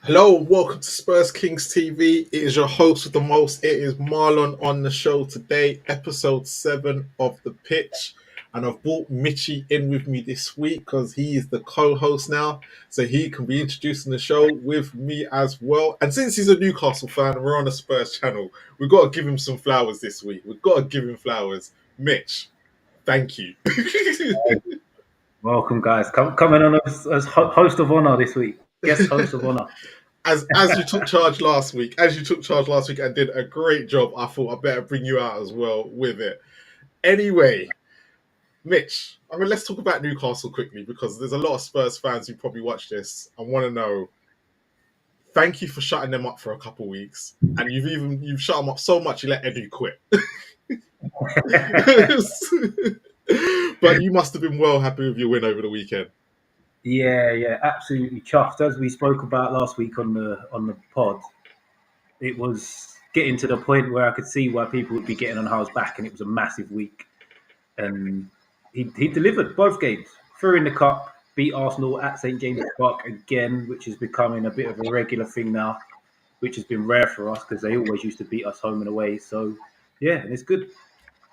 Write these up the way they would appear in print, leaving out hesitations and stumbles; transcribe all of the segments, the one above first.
Hello, welcome to Spurs Kings TV. It is your host with the most. It is Marlon on the show today, episode 7 of The Pitch. And I've brought Mitchie in with me this week because he is the co-host now. So he can be introducing the show with me as well. And since he's a Newcastle fan and we're on the Spurs channel, we've got to give him some flowers this week. We've got to give him flowers. Mitch, thank you. Welcome, guys. Coming on as host of honor this week. Guest host of honor. As you took charge last week, and did a great job, I thought I better bring you out as well with it. Anyway, Mitch, let's talk about Newcastle quickly because there's a lot of Spurs fans who probably watch this and want to know. Thank you for shutting them up for a couple of weeks, and you've shut them up so much you let Edu quit. But you must have been well happy with your win over the weekend. Yeah, absolutely chuffed. As we spoke about last week on the pod, it was getting to the point where I could see why people would be getting on Hull's back, and it was a massive week. And he delivered both games. Threw in the cup, beat Arsenal at St James's Park again, which is becoming a bit of a regular thing now, which has been rare for us because they always used to beat us home and away. So yeah, it's good.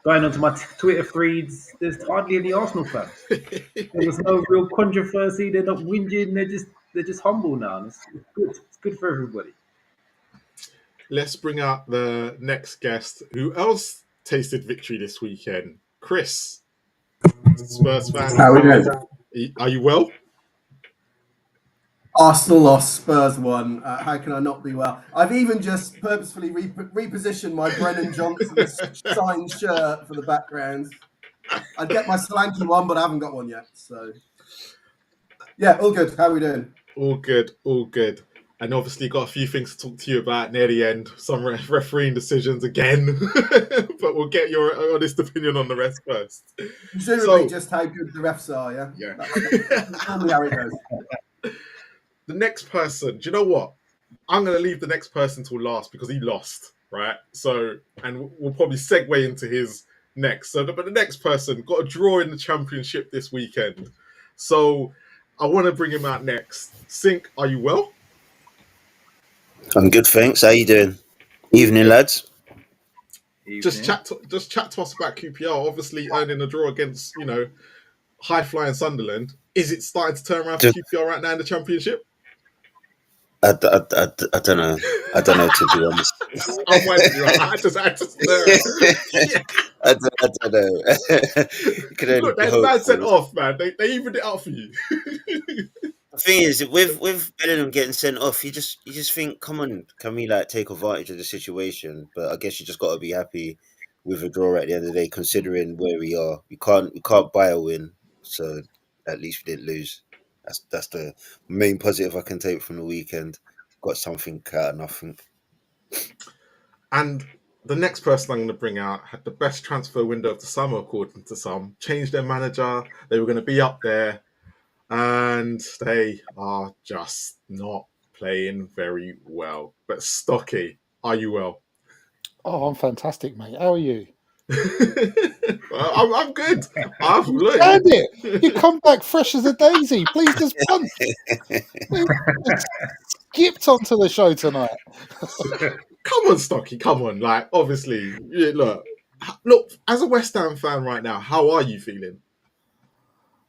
Going onto my Twitter feeds, there's hardly any Arsenal fans. There was no real controversy. They're not whinging. They're just humble now. And it's good. It's good for everybody. Let's bring out the next guest. Who else tasted victory this weekend? Chris, Spurs fan. How are we doing? Are you well? Arsenal lost, Spurs won. How can I not be well? I've even just purposefully repositioned my Brennan Johnson signed shirt for the background. I'd get my Solanke one, but I haven't got one yet. So, yeah, all good. How are we doing? All good. And obviously got a few things to talk to you about near the end. Some refereeing decisions again. But we'll get your honest opinion on the rest first. Presumably just how good the refs are, yeah? Yeah. That's normally how it goes. The next person, do you know what? I'm going to leave the next person till last because he lost, right? So, and we'll probably segue into his next. So, but the next person got a draw in the championship this weekend. So, I want to bring him out next. Sink, are you well? I'm good, thanks. How you doing? Evening, lads. Evening. Just chat to us about QPR. Obviously, earning a draw against high flying Sunderland. Is it starting to turn around for QPR right now in the championship? I don't know. I don't know, to be honest. I'm waiting you. I just I don't know. Look, that man sent off, man. They evened it out for you. The thing is, with Bellingham getting sent off, you just think, come on, can we take advantage of the situation? But I guess you just got to be happy with a draw at the end of the day, considering where we are. We can't buy a win, so at least we didn't lose. That's the main positive I can take from the weekend. Got something out of nothing. And the next person I'm going to bring out had the best transfer window of the summer, according to some. Changed their manager. They were going to be up there. And they are just not playing very well. But Stocky, are you well? Oh, I'm fantastic, mate. How are you? I'm good. You come back fresh as a daisy. Please just punt. Skipped onto the show tonight. Come on, Stocky. Come on. Obviously, look. As a West Ham fan right now, how are you feeling?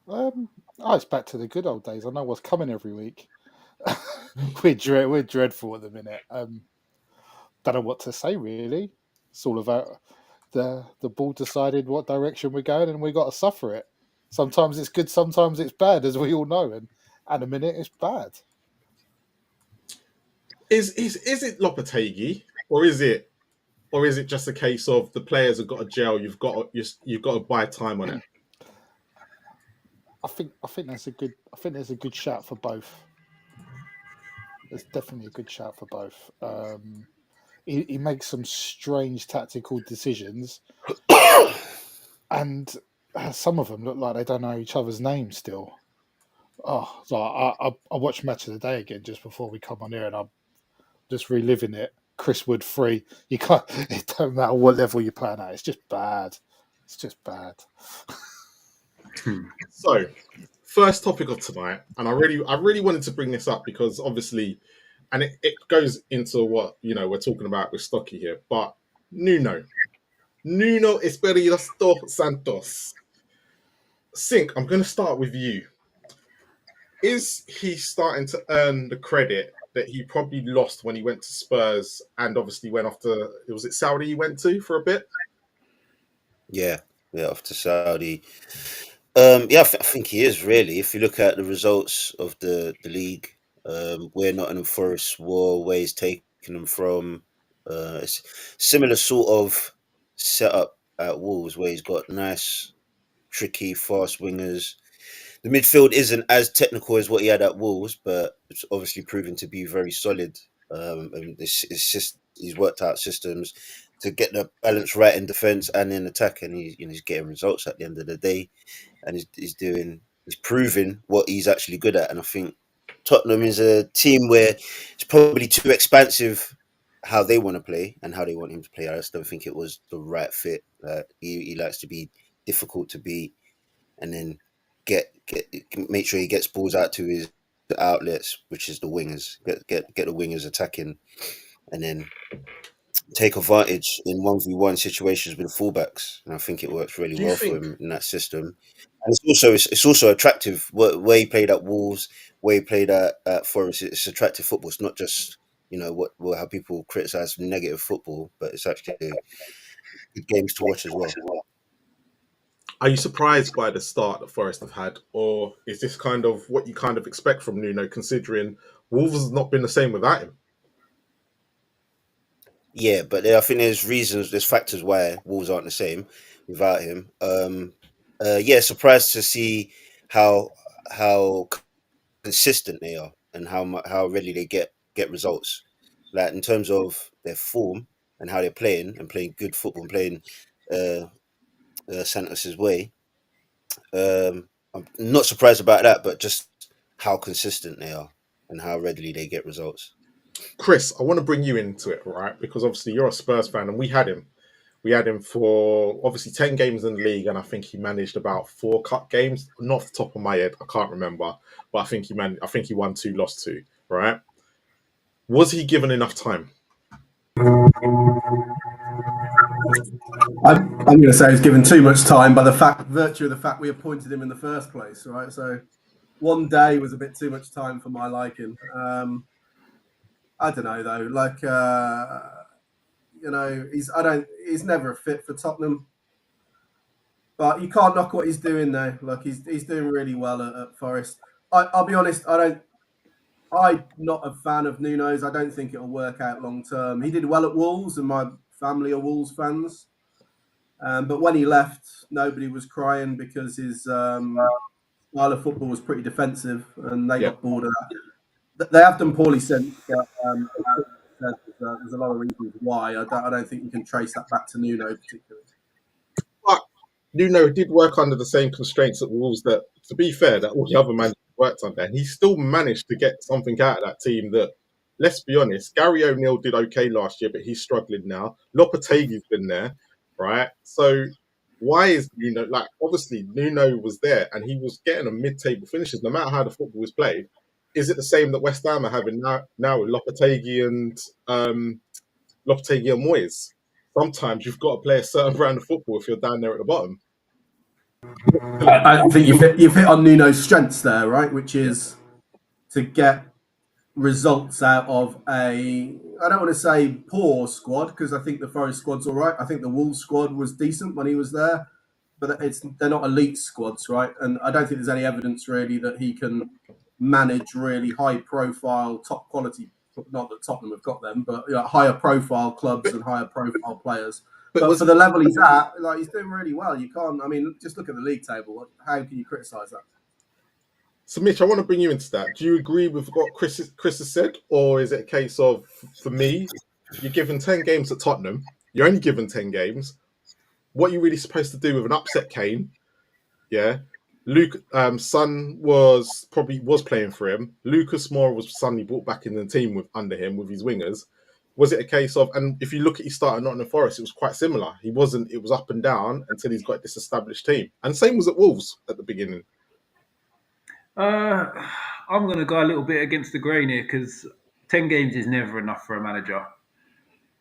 It's back to the good old days. I know what's coming every week. We're dreadful at the minute. Don't know what to say, really. It's all about the ball decided what direction we're going, and we got to suffer it. Sometimes it's good, sometimes it's bad, as we all know, and at a minute it's bad. Is it Lopetegui, or is it just a case of the players have got to gel? You've got to buy time on it. I think there's a good shout for both. There's definitely a good shout for both. He makes some strange tactical decisions, and some of them look like they don't know each other's names still. Oh, so I watched Match of the Day again just before we come on here, and I'm just reliving it. Chris Wood free. You can't. It don't matter what level you're playing at. It's just bad. It's just bad. So, first topic of tonight, and I really wanted to bring this up because obviously and it goes into what we're talking about with Stocky here. But Nuno Espirito Santos. Sink, I'm going to start with you. Is he starting to earn the credit that he probably lost when he went to Spurs and obviously went off to, was it Saudi he went to for a bit? Yeah, off to Saudi. I think he is really. If you look at the results of the league, where Nottingham Forest were, where he's taken them from, it's similar sort of setup at Wolves, where he's got nice, tricky, fast wingers. The midfield isn't as technical as what he had at Wolves, but it's obviously proven to be very solid. And he's worked out systems to get the balance right in defence and in attack, and he's getting results at the end of the day. And he's proving what he's actually good at. And I think Tottenham is a team where it's probably too expansive how they want to play and how they want him to play. I just don't think it was the right fit. He likes to be difficult to beat, and then make sure he gets balls out to his outlets, which is the wingers. Get the wingers attacking, and then take advantage in 1v1 situations with the fullbacks. And I think it works really Do you well for think him in that system. And it's also attractive where he played at Wolves, where he played at Forest. It's attractive football. It's not just how people criticise negative football, but it's actually good games to watch as well. Are you surprised by the start that Forest have had, or is this kind of what you kind of expect from Nuno, considering Wolves has not been the same without him? Yeah, but I think there's factors why Wolves aren't the same without him. Surprised to see how consistent they are and how readily they get results. Like in terms of their form and how they're playing and playing good football and playing Santos's way. I'm not surprised about that, but just how consistent they are and how readily they get results. Chris, I want to bring you into it, right? Because obviously you're a Spurs fan, and we had him. We had him for obviously 10 games in the league, and I think he managed about 4 cup games. Not off the top of my head, I can't remember, but I think he won 2, lost 2. Right? Was he given enough time? I'm going to say he's given too much time by virtue of the fact we appointed him in the first place, right? So one day was a bit too much time for my liking. I don't know though. Like he's never a fit for Tottenham. But you can't knock what he's doing though. Like he's doing really well at Forest. I'll be honest. I'm not a fan of Nuno's. I don't think it'll work out long term. He did well at Wolves, and my family are Wolves fans. But when he left, nobody was crying because his style of football was pretty defensive, and they got bored of that. They have done poorly since, but there's a lot of reasons why. I don't think you can trace that back to Nuno particularly. But Nuno did work under the same constraints at Wolves that, to be fair, that all the other managers worked under, and he still managed to get something out of that team that, let's be honest, Gary O'Neill did okay last year, but he's struggling now. Lopetegui's been there, right? So why is Nuno, like, obviously Nuno was there and he was getting a mid-table finishes no matter how the football was played. Is it the same that West Ham are having now with Lopetegui and Moyes? Sometimes you've got to play a certain brand of football if you're down there at the bottom. I think you've hit on Nuno's strengths there, right? Which is to get results out of I don't want to say poor squad, because I think the Forest squad's all right. I think the Wolves squad was decent when he was there, but they're not elite squads, right? And I don't think there's any evidence really that he can manage really high profile, top quality, not that Tottenham have got them, but higher profile clubs and higher profile players. But for the level he's at, like, he's doing really well. You can't, I mean, just look at the league table. How can you criticise that? So, Mitch, I want to bring you into that. Do you agree with what Chris has said? Or is it a case of, for me, you're given 10 games at Tottenham, you're only given 10 games. What are you really supposed to do with an upset Kane? Yeah. Luke, Son was playing for him. Lucas Moura was suddenly brought back in the team under him with his wingers. Was it a case of, and if you look at his start at Nottingham Forest, it was quite similar. It was up and down until he's got this established team. And same was at Wolves at the beginning. I'm going to go a little bit against the grain here because 10 games is never enough for a manager.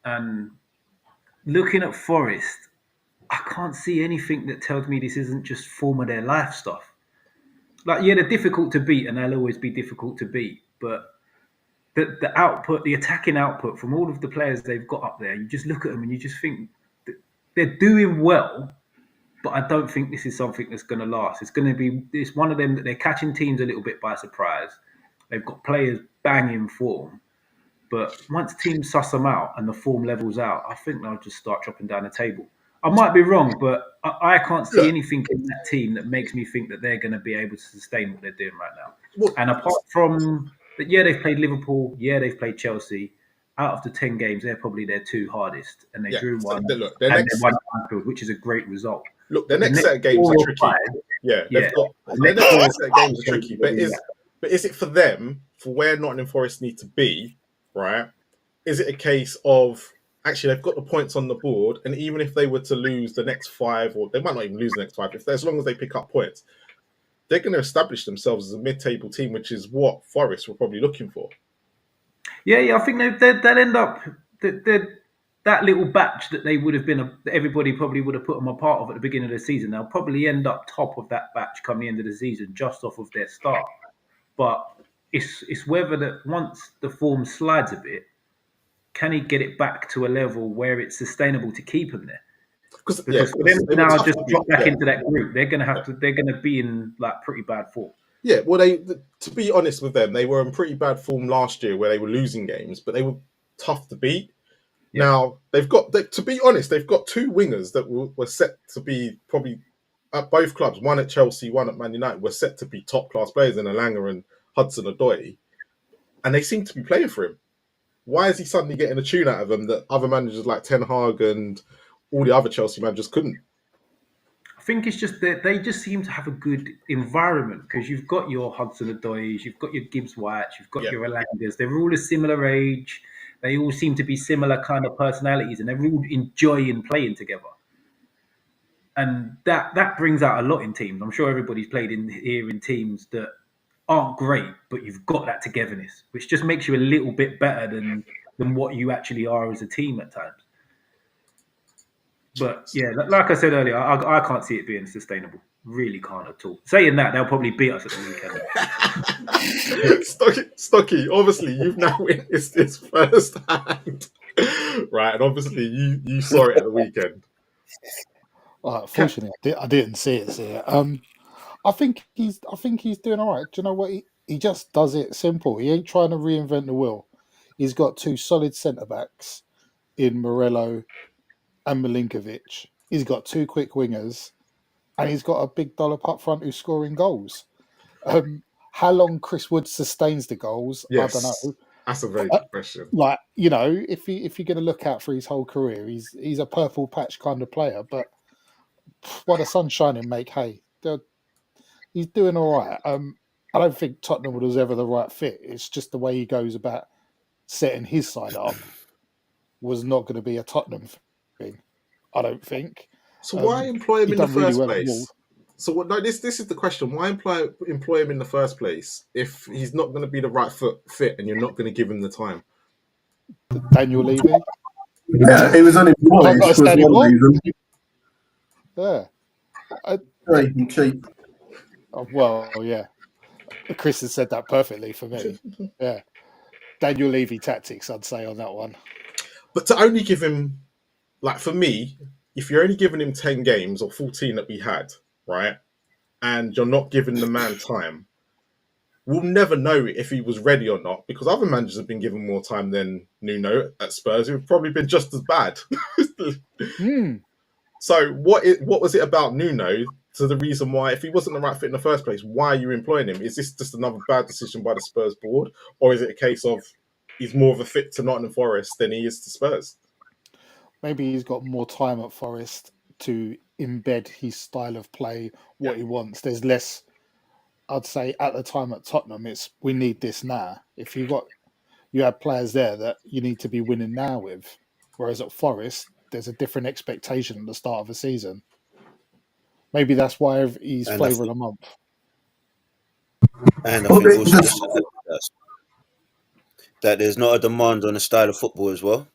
And looking at Forest, I can't see anything that tells me this isn't just form of their life stuff. Like, yeah, they're difficult to beat, and they'll always be difficult to beat. But the output, the attacking output from all of the players they've got up there, you just look at them and you just think that they're doing well. But I don't think this is something that's going to last. It's one of them that they're catching teams a little bit by surprise. They've got players banging form. But once teams suss them out and the form levels out, I think they'll just start dropping down the table. I might be wrong, but I can't see anything in that team that makes me think that they're going to be able to sustain what they're doing right now. And apart from that, yeah, they've played Liverpool, yeah, they've played Chelsea. Out of the 10 games, they're probably their two hardest, and they drew one and they won at Anfield, which is a great result. Look, the next set of games are tricky. The next set of games are tricky. But is it for them, for where Nottingham Forest need to be, right? Is it a case of actually they've got the points on the board, and even if they were to lose the next 5, or they might not even lose the next 5, as long as they pick up points, they're going to establish themselves as a mid-table team, which is what Forest were probably looking for. Yeah, I think they'll end up that little batch that they would have been. Everybody probably would have put them a part of at the beginning of the season. They'll probably end up top of that batch come the end of the season, just off of their start. But it's whether that once the form slides a bit, can he get it back to a level where it's sustainable to keep him there? Because for them now just drop back into that group, they're gonna be in like pretty bad form. Yeah, well, to be honest with them, they were in pretty bad form last year where they were losing games, but they were tough to beat. Yeah. Now, to be honest, they've got 2 wingers that were set to be probably at both clubs, one at Chelsea, one at Man United, were set to be top-class players in Elanga and Hudson-Odoi, and they seem to be playing for him. Why is he suddenly getting a tune out of them that other managers like Ten Hag and all the other Chelsea managers couldn't? I think it's just that they just seem to have a good environment because you've got your Hudson-Odois, you've got your Gibbs-Whites, you've got your Elangas. They're all a similar age. They all seem to be similar kind of personalities, and they're all enjoying playing together. And that brings out a lot in teams. I'm sure everybody's played here in teams that aren't great, but you've got that togetherness, which just makes you a little bit better than what you actually are as a team at times. But yeah, like I said earlier, I can't see it being sustainable. Really can't at all. Saying that, they'll probably beat us at the weekend. Stocky, obviously you've now witnessed this firsthand, right? And obviously you saw it at the weekend. Fortunately, I didn't see it. I think he's doing all right. Do you know what? He just does it simple. He ain't trying to reinvent the wheel. He's got 2 solid centre backs in Morello and Milinkovic. He's got 2 quick wingers, and he's got a big dollop up front who's scoring goals. How long Chris Wood sustains the goals, yes, I don't know. That's a very good question. Like, you know, if you're going to look out for his whole career, he's a purple patch kind of player. But while the sun's shining, make hay. He's doing all right. I don't think Tottenham was ever the right fit. It's just the way he goes about setting his side up was not going to be a Tottenham thing, I don't think. So why employ him in the first place? So what? No, this is the question. Why employ him in the first place if he's not going to be the right fit and you're not going to give him the time? Daniel Levy? Yeah, he was unemployed. Yeah. Very cheap. Oh, well, yeah. Chris has said that perfectly for me. Yeah. Daniel Levy tactics, I'd say, on that one. But to only give him, like for me, if you're only giving him 10 games or 14 that we had, right, and you're not giving the man time, we'll never know if he was ready or not because other managers have been given more time than Nuno at Spurs, who've probably been just as bad. So what was it about Nuno to the reason why, if he wasn't the right fit in the first place, why are you employing him? Is this just another bad decision by the Spurs board? Or is it a case of he's more of a fit to Nottingham Forest than he is to Spurs? Maybe he's got more time at Forest to embed his style of play, what he wants. There's less, I'd say, at the time at Tottenham, it's we need this now. If you have players there that you need to be winning now with, whereas at Forest, there's a different expectation at the start of the season. Maybe that's why he's flavour of the month. And I think also that there's not a demand on a style of football as well.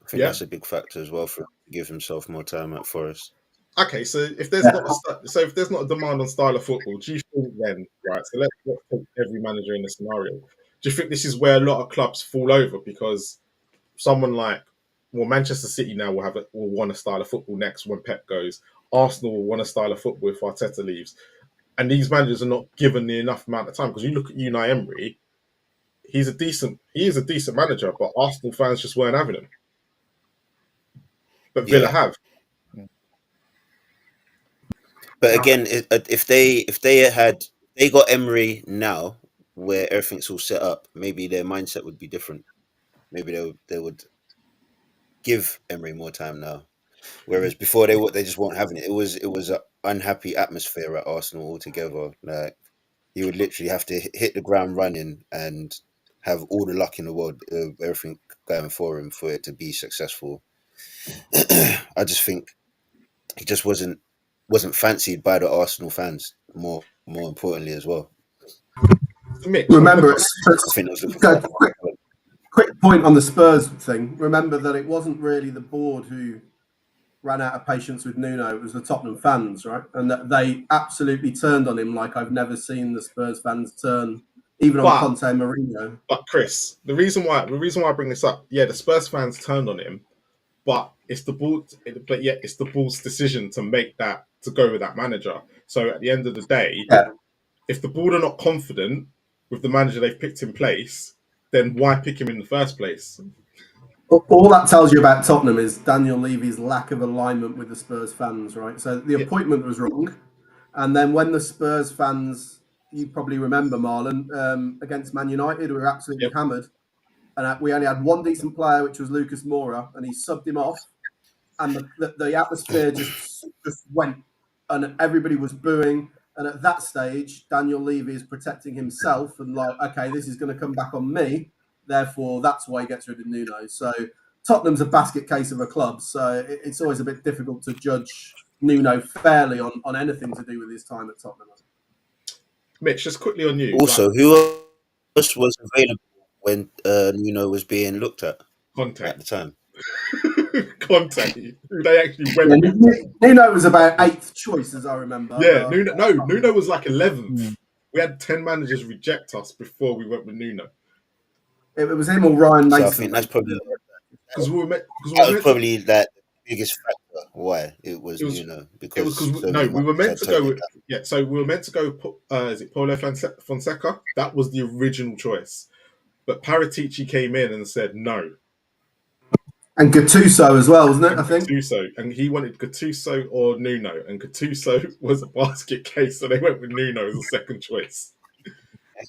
I think Yeah. that's a big factor as well for him to give himself more time at Forest. Okay, so if there's not if there's not a demand on style of football, do you think then, right? So let's take every manager in the scenario. Do you think this is where a lot of clubs fall over because someone like, well, Manchester City now will want a style of football next when Pep goes. Arsenal will want a style of football if Arteta leaves, and these managers are not given the enough amount of time. Because you look at Unai Emery, he is a decent manager, but Arsenal fans just weren't having him. But Villa have. But again, if they got Emery now, where everything's all set up, maybe their mindset would be different. Maybe they would give Emery more time now, whereas before they just weren't having it. It was an unhappy atmosphere at Arsenal altogether. Like you would literally have to hit the ground running and have all the luck in the world, everything going for him for it to be successful. I just think he just wasn't fancied by the Arsenal fans. More importantly as well. Mitch, Remember, I think it was quick point on the Spurs thing. Remember that it wasn't really the board who ran out of patience with Nuno. It was the Tottenham fans, right? And that they absolutely turned on him like I've never seen the Spurs fans turn, even on Conte and Mourinho. But Chris, the reason why I bring this up, the Spurs fans turned on him, but it's the board's decision to make that, to go with that manager. So at the end of the day, if the board are not confident with the manager they've picked in place, then why pick him in the first place? All that tells you about Tottenham is Daniel Levy's lack of alignment with the Spurs fans, right? So the appointment was wrong. And then when the Spurs fans, you probably remember, Marlon, against Man United, we were absolutely hammered. And we only had one decent player, which was Lucas Moura, and he subbed him off. And the atmosphere just went, and everybody was booing. And at that stage, Daniel Levy is protecting himself and like, okay, this is going to come back on me. Therefore, that's why he gets rid of Nuno. So Tottenham's a basket case of a club. So it's always a bit difficult to judge Nuno fairly on anything to do with his time at Tottenham. Mitch, just quickly on you. Also, who else was available when Nuno was being looked at? Conte at the time. Conte. They actually went. Nuno was about 8th choice, as I remember. Yeah, Nuno was like 11th. We had 10 managers reject us before we went with Nuno. It was him or Ryan Mason. So I think that's probably probably that biggest factor why it was Nuno. Because we were meant to go with So we were meant to go. Is it Paulo Fonseca? That was the original choice, but Paratici came in and said no. And Gattuso as well, wasn't it? I think Gattuso, and he wanted Gattuso or Nuno, and Gattuso was a basket case, so they went with Nuno as a second choice.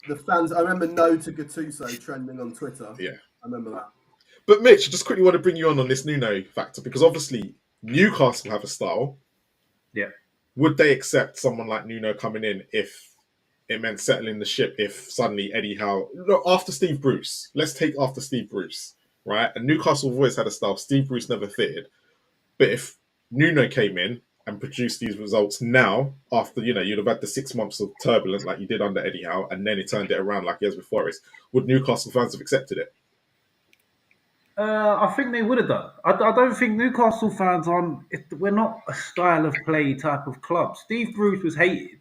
The fans, I remember no to Gattuso trending on Twitter. Yeah, I remember that. But Mitch, I just quickly want to bring you on this Nuno factor because obviously Newcastle have a style. Yeah, would they accept someone like Nuno coming in if it meant settling the ship? If suddenly Eddie Howe, after Steve Bruce, let's take after Steve Bruce. Right, and Newcastle have always had a style. Steve Bruce never fitted, but if Nuno came in and produced these results now, after you'd have had the 6 months of turbulence like you did under Eddie Howe, and then he turned it around like he has with Forest, would Newcastle fans have accepted it? I think they would have done. I don't think Newcastle fans we're not a style of play type of club. Steve Bruce was hated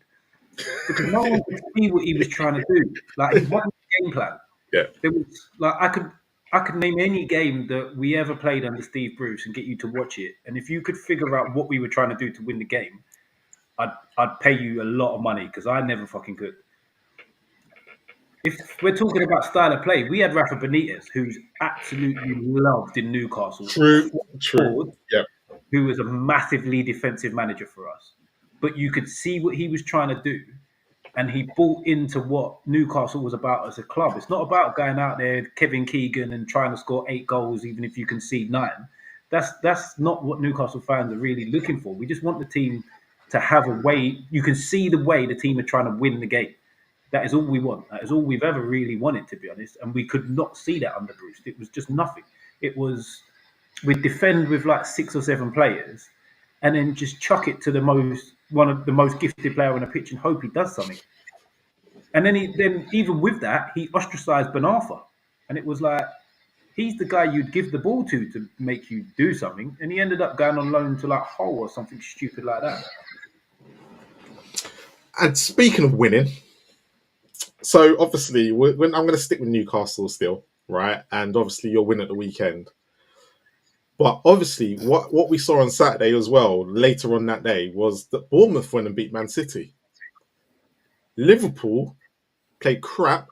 because no one could see what he was trying to do. Like he wasn't a game plan. Yeah, there was like I could name any game that we ever played under Steve Bruce and get you to watch it. And if you could figure out what we were trying to do to win the game, I'd pay you a lot of money because I never fucking could. If we're talking about style of play, we had Rafa Benitez, who's absolutely loved in Newcastle. True. Yeah. Who was a massively defensive manager for us. But you could see what he was trying to do. And he bought into what Newcastle was about as a club. It's not about going out there, Kevin Keegan, and trying to score 8 goals, even if you concede 9. That's not what Newcastle fans are really looking for. We just want the team to have a way. You can see the way the team are trying to win the game. That is all we want. That is all we've ever really wanted, to be honest. And we could not see that under Bruce. It was just nothing. It was, we'd defend with like 6 or 7 players and then just chuck it to one of the most gifted player on the pitch and hope he does something. And then even with that, he ostracized Ben Arfa. And it was like, he's the guy you'd give the ball to make you do something, and he ended up going on loan to like Hull or something stupid like that. And speaking of winning, so obviously, when I'm going to stick with Newcastle still, right? And obviously, you'll win at the weekend. But obviously, what we saw on Saturday as well, later on that day, was that Bournemouth went and beat Man City. Liverpool played crap,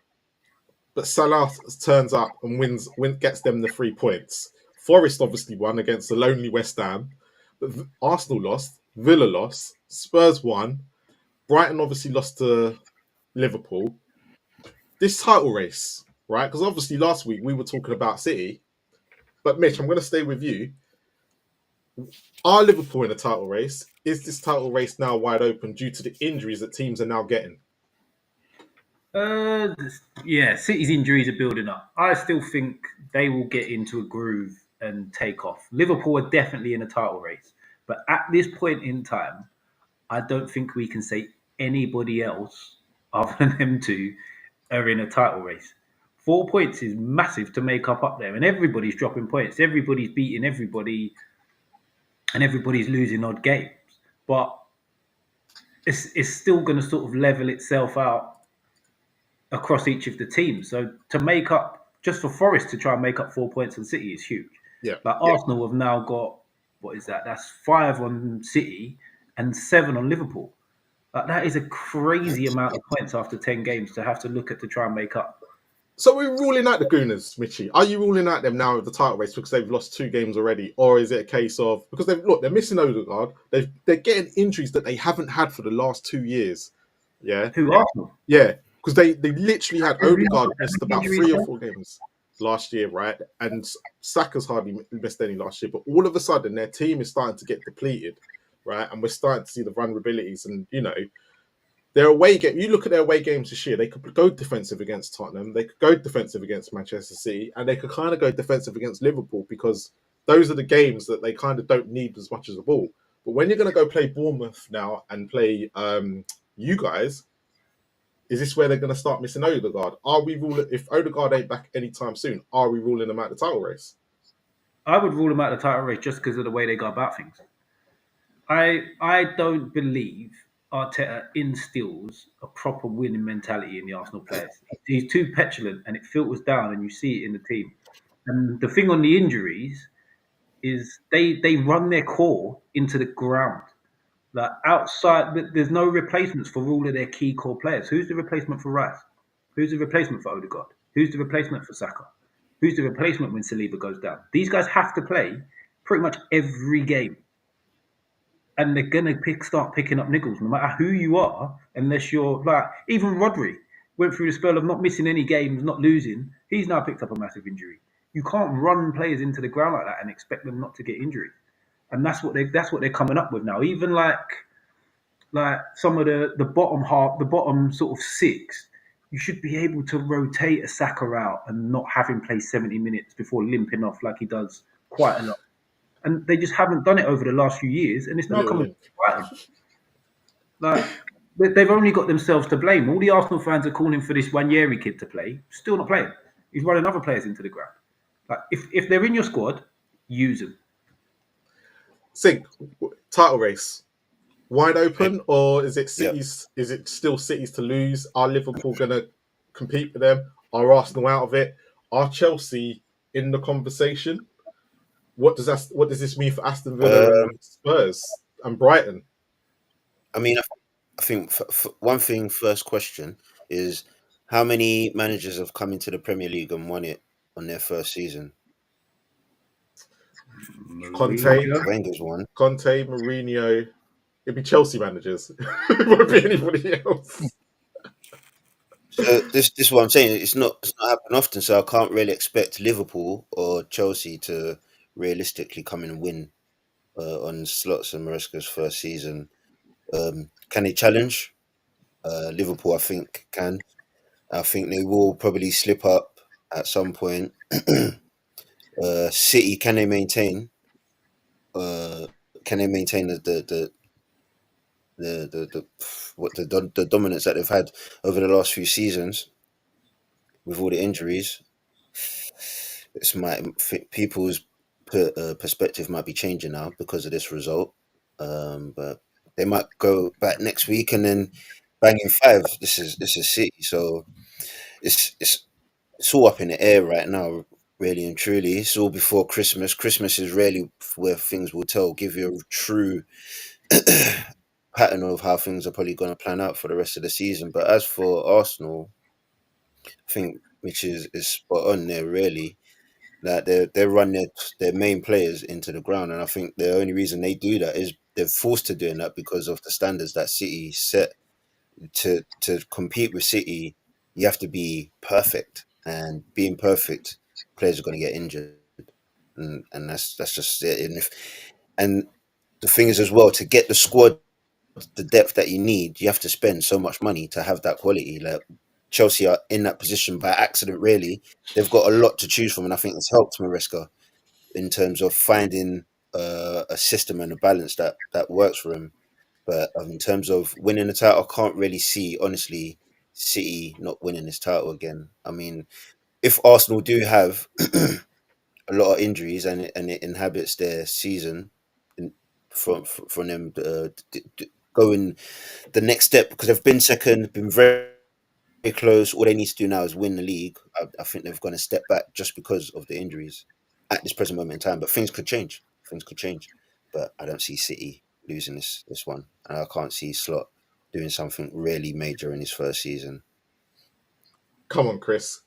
but Salah turns up and gets them the 3 points. Forest obviously won against the lonely West Ham, but Arsenal lost, Villa lost, Spurs won, Brighton obviously lost to Liverpool. This title race, right? Because obviously last week we were talking about City, but Mitch, I'm going to stay with you. Are Liverpool in a title race? Is this title race now wide open due to the injuries that teams are now getting? Yeah, City's injuries are building up. I still think they will get into a groove and take off. Liverpool are definitely in a title race, but at this point in time, I don't think we can say anybody else other than them two are in a title race. 4 points is massive to make up there, and everybody's dropping points. Everybody's beating everybody, and everybody's losing odd games. But it's still going to sort of level itself out across each of the teams. So to make up, just for Forest to try and make up 4 points on City is huge. Yeah. Like Arsenal have now got, what is that? That's 5 on City and 7 on Liverpool. Like, that is a crazy amount of points after 10 games to have to look at to try and make up. So we're ruling out the Gooners, Mitchie. Are you ruling out them now of the title race because they've lost 2 games already, or is it a case of because they're missing Odegaard, they're getting injuries that they haven't had for the last 2 years? Yeah, Who, Arsenal? yeah, because they literally had Odegaard missed about injuries 3 or there? 4 games last year, right? And Saka's hardly missed any last year, but all of a sudden their team is starting to get depleted, right? And we're starting to see the vulnerabilities, and their away game. You look at their away games this year; they could go defensive against Tottenham, they could go defensive against Manchester City, and they could kind of go defensive against Liverpool because those are the games that they kind of don't need as much as the ball. But when you're going to go play Bournemouth now and play you guys, is this where they're going to start missing Odegaard? Are we ruling if Odegaard ain't back anytime soon? Are we ruling them out the title race? I would rule them out of the title race just because of the way they go about things. I don't believe Arteta instills a proper winning mentality in the Arsenal players. He's too petulant, and it filters down, and you see it in the team. And the thing on the injuries is they run their core into the ground. Like, outside, there's no replacements for all of their key core players. Who's the replacement for Rice? Who's the replacement for Odegaard? Who's the replacement for Saka? Who's the replacement when Saliba goes down? These guys have to play pretty much every game, and they're gonna start picking up niggles, no matter who you are, unless you're like even Rodri went through the spell of not missing any games, not losing. He's now picked up a massive injury. You can't run players into the ground like that and expect them not to get injured, and that's what they're coming up with now. Even like some of the bottom half, the bottom sort of 6, you should be able to rotate a Saka out and not have him play 70 minutes before limping off like he does quite a lot. And they just haven't done it over the last few years, and it's now coming to bite them. Like, they've only got themselves to blame. All the Arsenal fans are calling for this Wanyeri kid to play. Still not playing. He's running other players into the ground. Like, if they're in your squad, use them. Sink title race wide open, or is it City's? Yeah. Is it still City's to lose? Are Liverpool going to compete with them? Are Arsenal out of it? Are Chelsea in the conversation? What does this mean for Aston Villa and Spurs and Brighton? I mean, I think for one thing, first question is how many managers have come into the Premier League and won it on their first season? Wenger's one. Conte, Mourinho. It'd be Chelsea managers. It won't be anybody else. So this is what I'm saying. It's not happening often, so I can't really expect Liverpool or Chelsea to realistically come in and win on Slots and Maresca's first season. Can they challenge? Liverpool, I think, can. I think they will probably slip up at some point. City, can they maintain? Can they maintain the dominance that they've had over the last few seasons with all the injuries? this might people's perspective might be changing now because of this result. But they might go back next week and then bang in 5. This is City, so it's all up in the air right now, really and truly. It's all before Christmas. Christmas is really where things will give you a true pattern of how things are probably going to plan out for the rest of the season. But as for Arsenal, I think Mitch is spot on there, really. That they run their main players into the ground, and I think the only reason they do that is they're forced to doing that because of the standards that City set. To compete with City, you have to be perfect, and being perfect, players are going to get injured, and that's just it. And the thing is as well, to get the squad, the depth that you need, you have to spend so much money to have that quality. Like Chelsea are in that position by accident. Really, they've got a lot to choose from, and I think it's helped Maresca in terms of finding a system and a balance that works for him. But in terms of winning the title, I can't really see, honestly, City not winning this title again. I mean, if Arsenal do have a lot of injuries and it inhabits their season from them going the next step, because they've been second, been very, very close. All they need to do now is win the league. I think they've gone a step back just because of the injuries at this present moment in time. But things could change. Things could change. But I don't see City losing this one, and I can't see Slot doing something really major in his first season. Come on, Chris.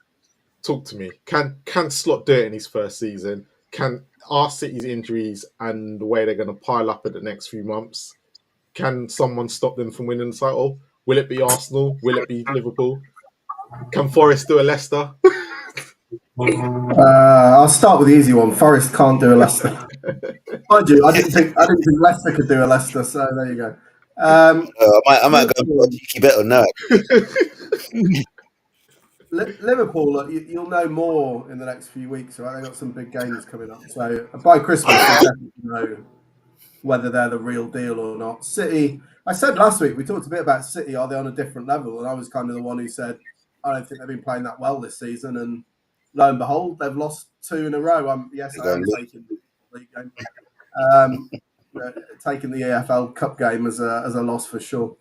Talk to me. Can Slot do it in his first season? Are City's injuries and the way they're going to pile up in the next few months, can someone stop them from winning the title? Will it be Arsenal? Will it be Liverpool? Can Forest do a Leicester? I'll start with the easy one. Forest can't do a Leicester. I didn't think Leicester could do a Leicester. So there you go. I might go for a cheeky bet on that. Liverpool, look, you'll know more in the next few weeks, right? They've got some big games coming up. So by Christmas, we'll definitely know whether they're the real deal or not. City, I said last week, we talked a bit about City. Are they on a different level? And I was kind of the one who said, I don't think they've been playing that well this season. And lo and behold, they've lost 2 in a row. I am taking the league game. Taking the EFL Cup game as a loss for sure.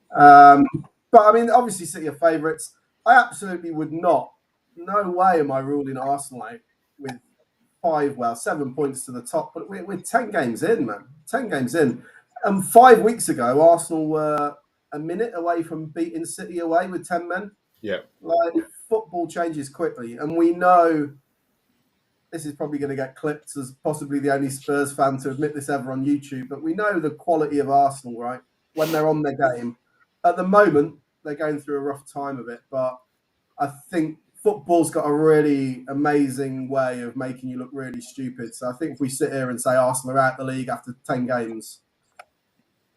But I mean, obviously City are favourites. I absolutely would not. No way am I ruling Arsenal out with 7 points to the top. But we're 10 games in, man. 10 games in. 5 weeks ago, Arsenal were a minute away from beating City away with 10 men. Yeah. Like, football changes quickly. And we know this is probably going to get clipped as possibly the only Spurs fan to admit this ever on YouTube. But we know the quality of Arsenal, right? When they're on their game. At the moment, they're going through a rough time of it, but I think football's got a really amazing way of making you look really stupid. So I think if we sit here and say Arsenal are out the league after 10 games,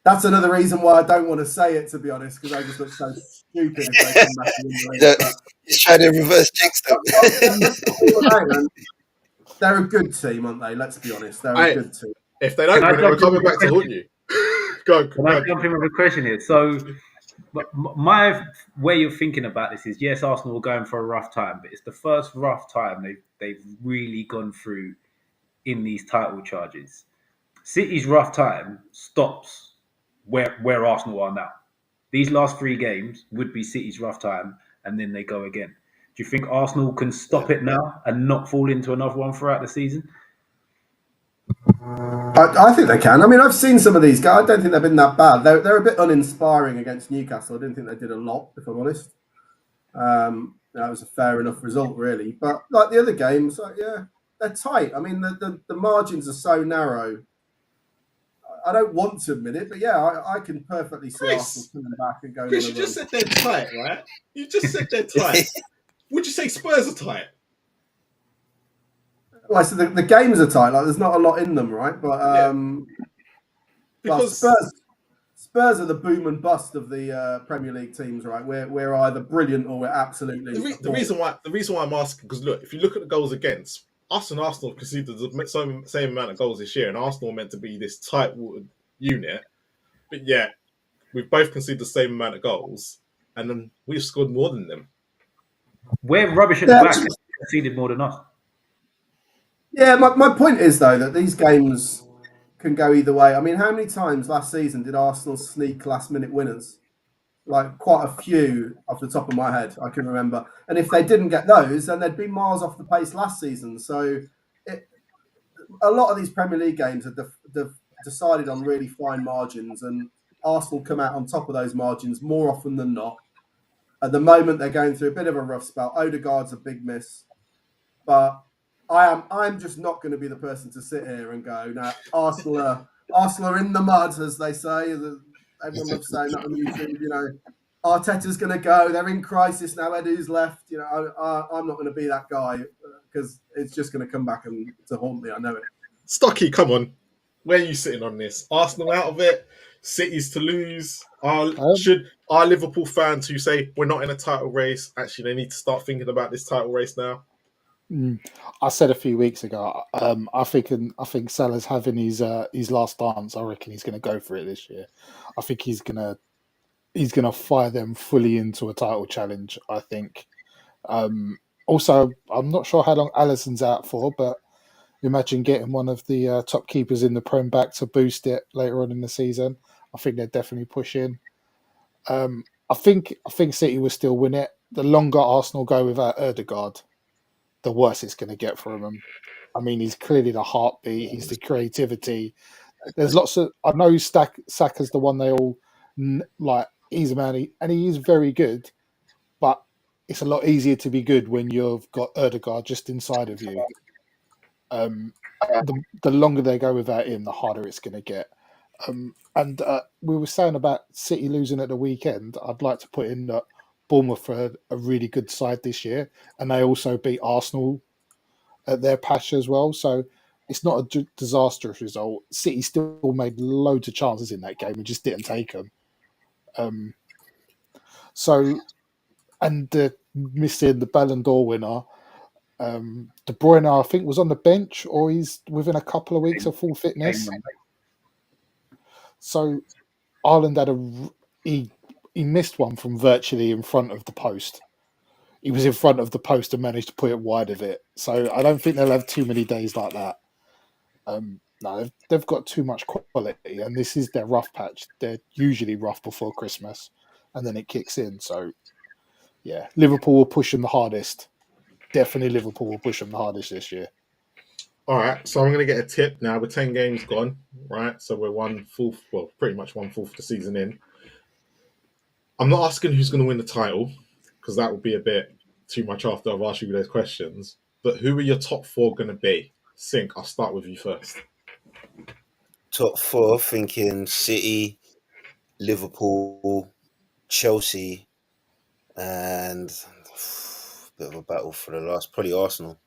that's another reason why I don't want to say it, to be honest, because they just look so stupid if they come back and win the league. He's trying to reverse jinx them. They're a good team, aren't they? Let's be honest. They're a good team. If they don't win it, we're coming back to haunt you. Can I jump in with a question here? So my way of thinking about this is, yes, Arsenal are going for a rough time, but it's the first rough time they've really gone through in these title charges. City's rough time stops where Arsenal are now. These last 3 games would be City's rough time, and then they go again. Do you think Arsenal can stop it now and not fall into another one throughout the season? I think they can. I mean, I've seen some of these guys. I don't think they've been that bad. They're a bit uninspiring against Newcastle. I didn't think they did a lot, if I'm honest. That was a fair enough result, really. But like the other games, they're tight. I mean, the margins are so narrow. I don't want to admit it, but I can perfectly see Arsenal coming back and going. Chris, you just said they're tight, right? You just said they're tight. Would you say Spurs are tight? Well, so the games are tight. Like, there's not a lot in them, right? But because Spurs are the boom and bust of the Premier League teams, right? We're either brilliant or we're absolutely. The reason why I'm asking, because look, if you look at the goals against, us and Arsenal conceded the same amount of goals this year, and Arsenal are meant to be this tight-watered unit, but yet we've both conceded the same amount of goals, and then we've scored more than them. We're rubbish at the back. conceded more than us. Yeah, my point is, though, that these games can go either way. I mean, how many times last season did Arsenal sneak last-minute winners? Like, quite a few off the top of my head, I can remember. And if they didn't get those, then they'd be miles off the pace last season. So a lot of these Premier League games have decided on really fine margins, and Arsenal come out on top of those margins more often than not. At the moment, they're going through a bit of a rough spell. Odegaard's a big miss, but I'm just not going to be the person to sit here and go, "No, Arsenal are in the mud," as they say. Everyone loves saying that on YouTube. You know, Arteta's going to go. They're in crisis now. Edu's left. You know, I'm not going to be that guy because it's just going to come back and to haunt me. I know it. Stocky, come on. Where are you sitting on this? Arsenal out of it? City's to lose? Should our Liverpool fans who say we're not in a title race, actually they need to start thinking about this title race now? I said a few weeks ago, I think Salah's having his last dance. I reckon he's going to go for it this year. I think he's going to fire them fully into a title challenge, I think. Also, I'm not sure how long Alisson's out for, but imagine getting one of the top keepers in the Prem back to boost it later on in the season. I think they're definitely pushing. I think City will still win it. The longer Arsenal go without Odegaard, the worse it's going to get for him. I mean, he's clearly the heartbeat. He's the creativity. There's lots of. I know Saka's the one they all like. He's a man, and he is very good. But it's a lot easier to be good when you've got Odegaard just inside of you. The longer they go without him, the harder it's going to get. And we were saying about City losing at the weekend. I'd like to put in that Bournemouth are a really good side this year, and they also beat Arsenal at their patch as well. So it's not a disastrous result. City still made loads of chances in that game and just didn't take them. And missing the Ballon d'Or winner, De Bruyne, I think, was on the bench or he's within a couple of weeks of full fitness. So Ireland had he missed one from virtually in front of the post. He was in front of the post and managed to put it wide of it. So I don't think they'll have too many days like that. No, they've got too much quality, and this is their rough patch. They're usually rough before Christmas, and then it kicks in. So, yeah, Liverpool will push them the hardest. Definitely Liverpool will push them the hardest this year. All right, so I'm going to get a tip now. We're 10 games gone, right? So we're 1/4, well, pretty much 1/4 of the season in. I'm not asking who's going to win the title, because that would be a bit too much after I've asked you those questions. But who are your top 4 going to be? Sink, I'll start with you first. Top 4, thinking City, Liverpool, Chelsea, and a bit of a battle for the last, probably Arsenal.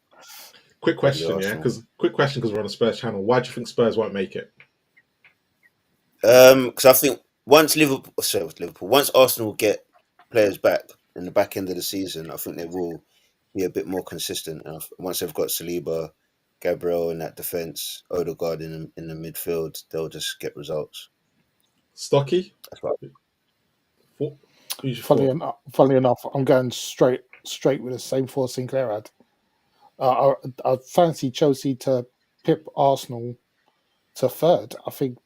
Quick question, because we're on a Spurs channel. Why do you think Spurs won't make it? Because I think once once Arsenal get players back in the back end of the season, I think they will be a bit more consistent. And once they've got Saliba, Gabriel in that defence, Odegaard in the midfield, they'll just get results. Stocky? That's right. Funnily enough, I'm going straight with the same 4 Sinclair had. I fancy Chelsea to pip Arsenal to 3rd. I think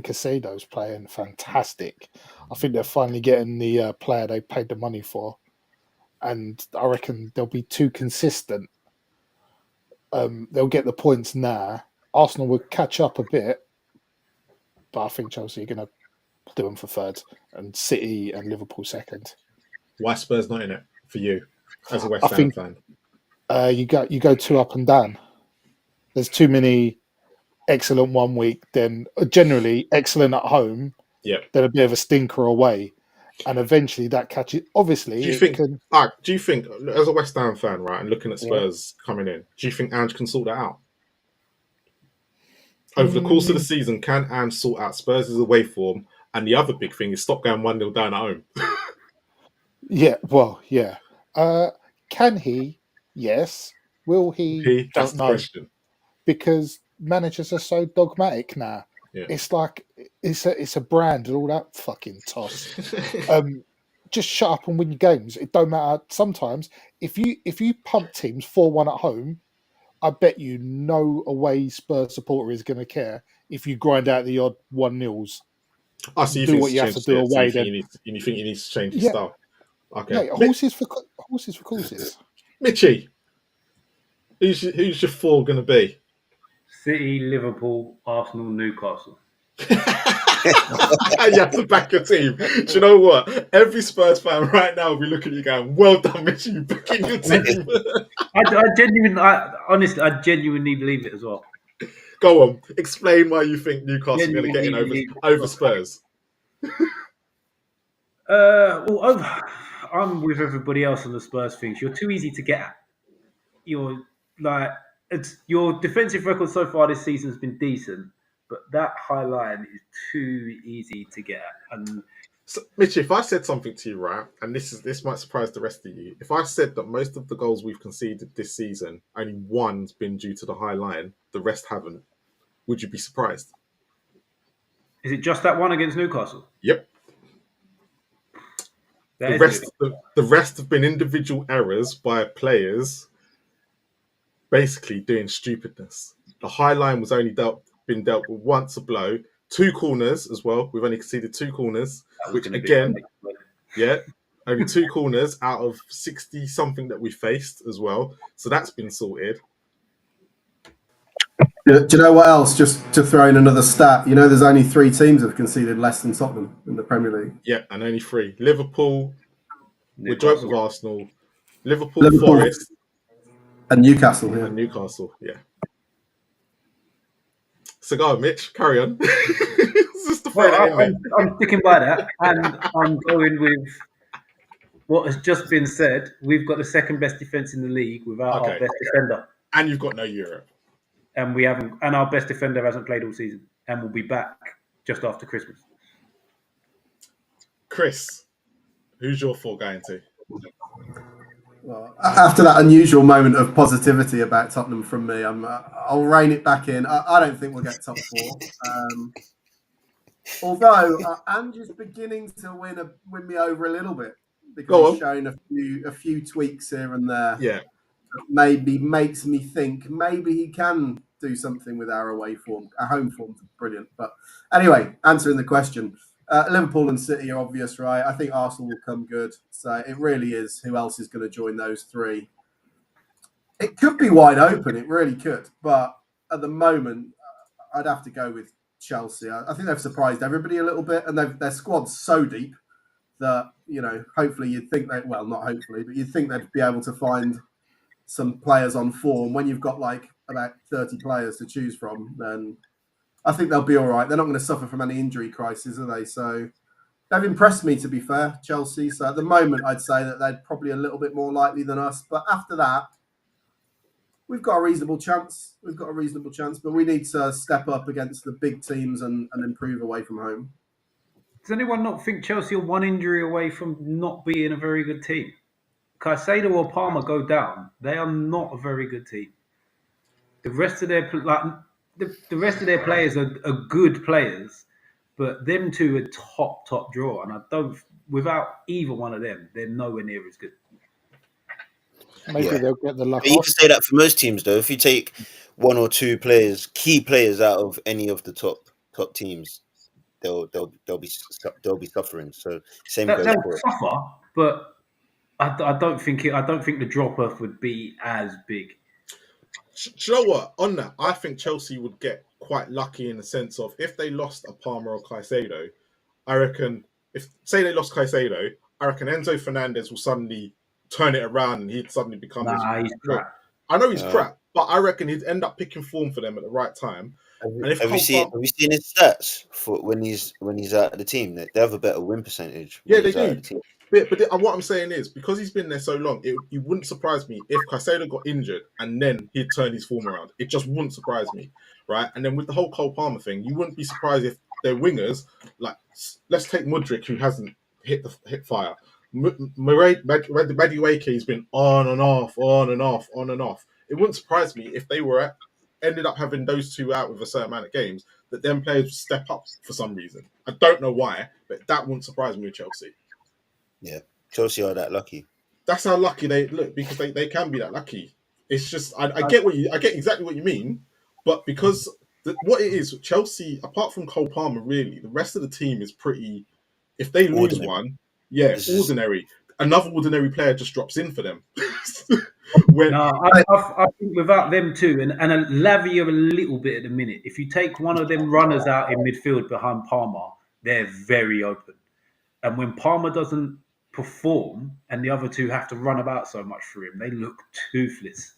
Caicedo's playing fantastic. I think they're finally getting the player they paid the money for, and I reckon they'll be too consistent. They'll get the points now. Arsenal will catch up a bit, but I think Chelsea are going to do them for 3rd, and City and Liverpool 2nd. Why Spurs not in it for you as a West Ham fan? You go too up and down. There's too many excellent one week, then generally excellent at home, then a bit of a stinker away, and eventually that catches. Obviously, do you think as a West Ham fan, right, and looking at Spurs coming in, do you think Ange can sort that out over the course of the season? Can Ange sort out Spurs' away form? And the other big thing is stop going 1-0 down at home. Yeah. Can he? Yes. Will he? That's the question. Because managers are so dogmatic now. Yeah. It's like it's a brand and all that fucking toss. just shut up and win your games. It don't matter. Sometimes if you pump teams 4-1 at home, I bet you no away Spurs supporter is going to care if you grind out the odd 1-0s. Oh, so you Do think what you have to do away. So you think he needs to change his Yeah, style? Okay, mate. Horses for courses. Mitchie, who's your 4 going to be? City, Liverpool, Arsenal, Newcastle. You have to back your team. Do you know what? Every Spurs fan right now will be looking at you going, "Well done, Mitchie, you backing your team." Honestly, I genuinely believe it as well. Go on, explain why you think Newcastle are going to get in over Spurs. I'm with everybody else on the Spurs things. You're too easy to get at. Your defensive record so far this season has been decent, but that high line is too easy to get at. And So, Mitchie, if I said something to you, right, and this might surprise the rest of you, if I said that most of the goals we've conceded this season, only one's been due to the high line, the rest haven't, would you be surprised? is it just that one against Newcastle? Yep. The rest have been individual errors by players basically doing stupidness. The high line was only been dealt with once a blow, 2 corners as well. We've only conceded 2 corners, which again, only 2 corners out of 60 something that we faced as well. So that's been sorted. Do you know what else? Just to throw in another stat, there's only 3 teams that have conceded less than Tottenham in the Premier League. Yeah, and only 3. Liverpool, we're joint with Arsenal. Liverpool, Forest, and Newcastle. Yeah. And Newcastle, yeah. So go on, Mitch, carry on. I'm sticking by that, and I'm going with what has just been said. We've got the second best defense in the league without our best defender, and you've got no Europe, and we haven't. And our best defender hasn't played all season, and will be back just after Christmas. Chris, who's your 4 going to? Well, after that unusual moment of positivity about Tottenham from me, I'll rein it back in. I don't think we'll get top 4. Although Andrew's beginning to win me over a little bit because he's shown a few tweaks here and there. Yeah, maybe makes me think maybe he can do something with our away form. Our home form's brilliant, but anyway, answering the question. Liverpool and City are obvious, right? I think Arsenal will come good. So it really is who else is going to join those 3. It could be wide open. It really could. But at the moment, I'd have to go with Chelsea. I think they've surprised everybody a little bit. And their squad's so deep that, hopefully you'd think that, well, not hopefully, but you'd think they'd be able to find some players on form. When you've got like about 30 players to choose from, then I think they'll be all right. They're not going to suffer from any injury crisis, are they? So they've impressed me, to be fair, Chelsea. So at the moment, I'd say that they're probably a little bit more likely than us. But after that, we've got a reasonable chance. But we need to step up against the big teams and improve away from home. Does anyone not think Chelsea are 1 injury away from not being a very good team? Caicedo or Palmer go down, they are not a very good team. The rest of their players are good players, but them 2 are top draw, and without either one of them, they're nowhere near as good. Maybe they'll get the luck. You can say that for most teams, though. If you take 1 or 2 players, key players out of any of the top teams, they'll be suffering. So same goes for it. Suffer, but I don't think the drop off would be as big. Do you know what? On that, I think Chelsea would get quite lucky in the sense of if they lost a Palmer or Caicedo, I reckon say they lost Caicedo, I reckon Enzo Fernandez will suddenly turn it around and he'd suddenly become. He's crap. I know he's crap, but I reckon he'd end up picking form for them at the right time. Have you seen his stats for when he's out of the team? They have a better win percentage. Yeah, they do. But what I'm saying is, because he's been there so long, it wouldn't surprise me if Caicedo got injured and then he'd turn his form around. It just wouldn't surprise me, right? And then with the whole Cole Palmer thing, you wouldn't be surprised if their wingers, like, let's take Mudryk, who hasn't hit fire. Madueke has been on and off. It wouldn't surprise me if they ended up having those 2 out with a certain amount of games, that them players would step up for some reason. I don't know why, but that wouldn't surprise me with Chelsea. Yeah, Chelsea are that lucky. That's how lucky they look, because they can be that lucky. It's just I get exactly what you mean, but because what it is, Chelsea, apart from Cole Palmer, really, the rest of the team is pretty. If they lose Ordinary. one, yeah, This is ordinary. Another ordinary player just drops in for them. No, I think without them too, and a Lavia a little bit at the minute. If you take one of them runners out in midfield behind Palmer, they're very open. And when Palmer doesn't perform, and the other two have to run about so much for him, they look toothless.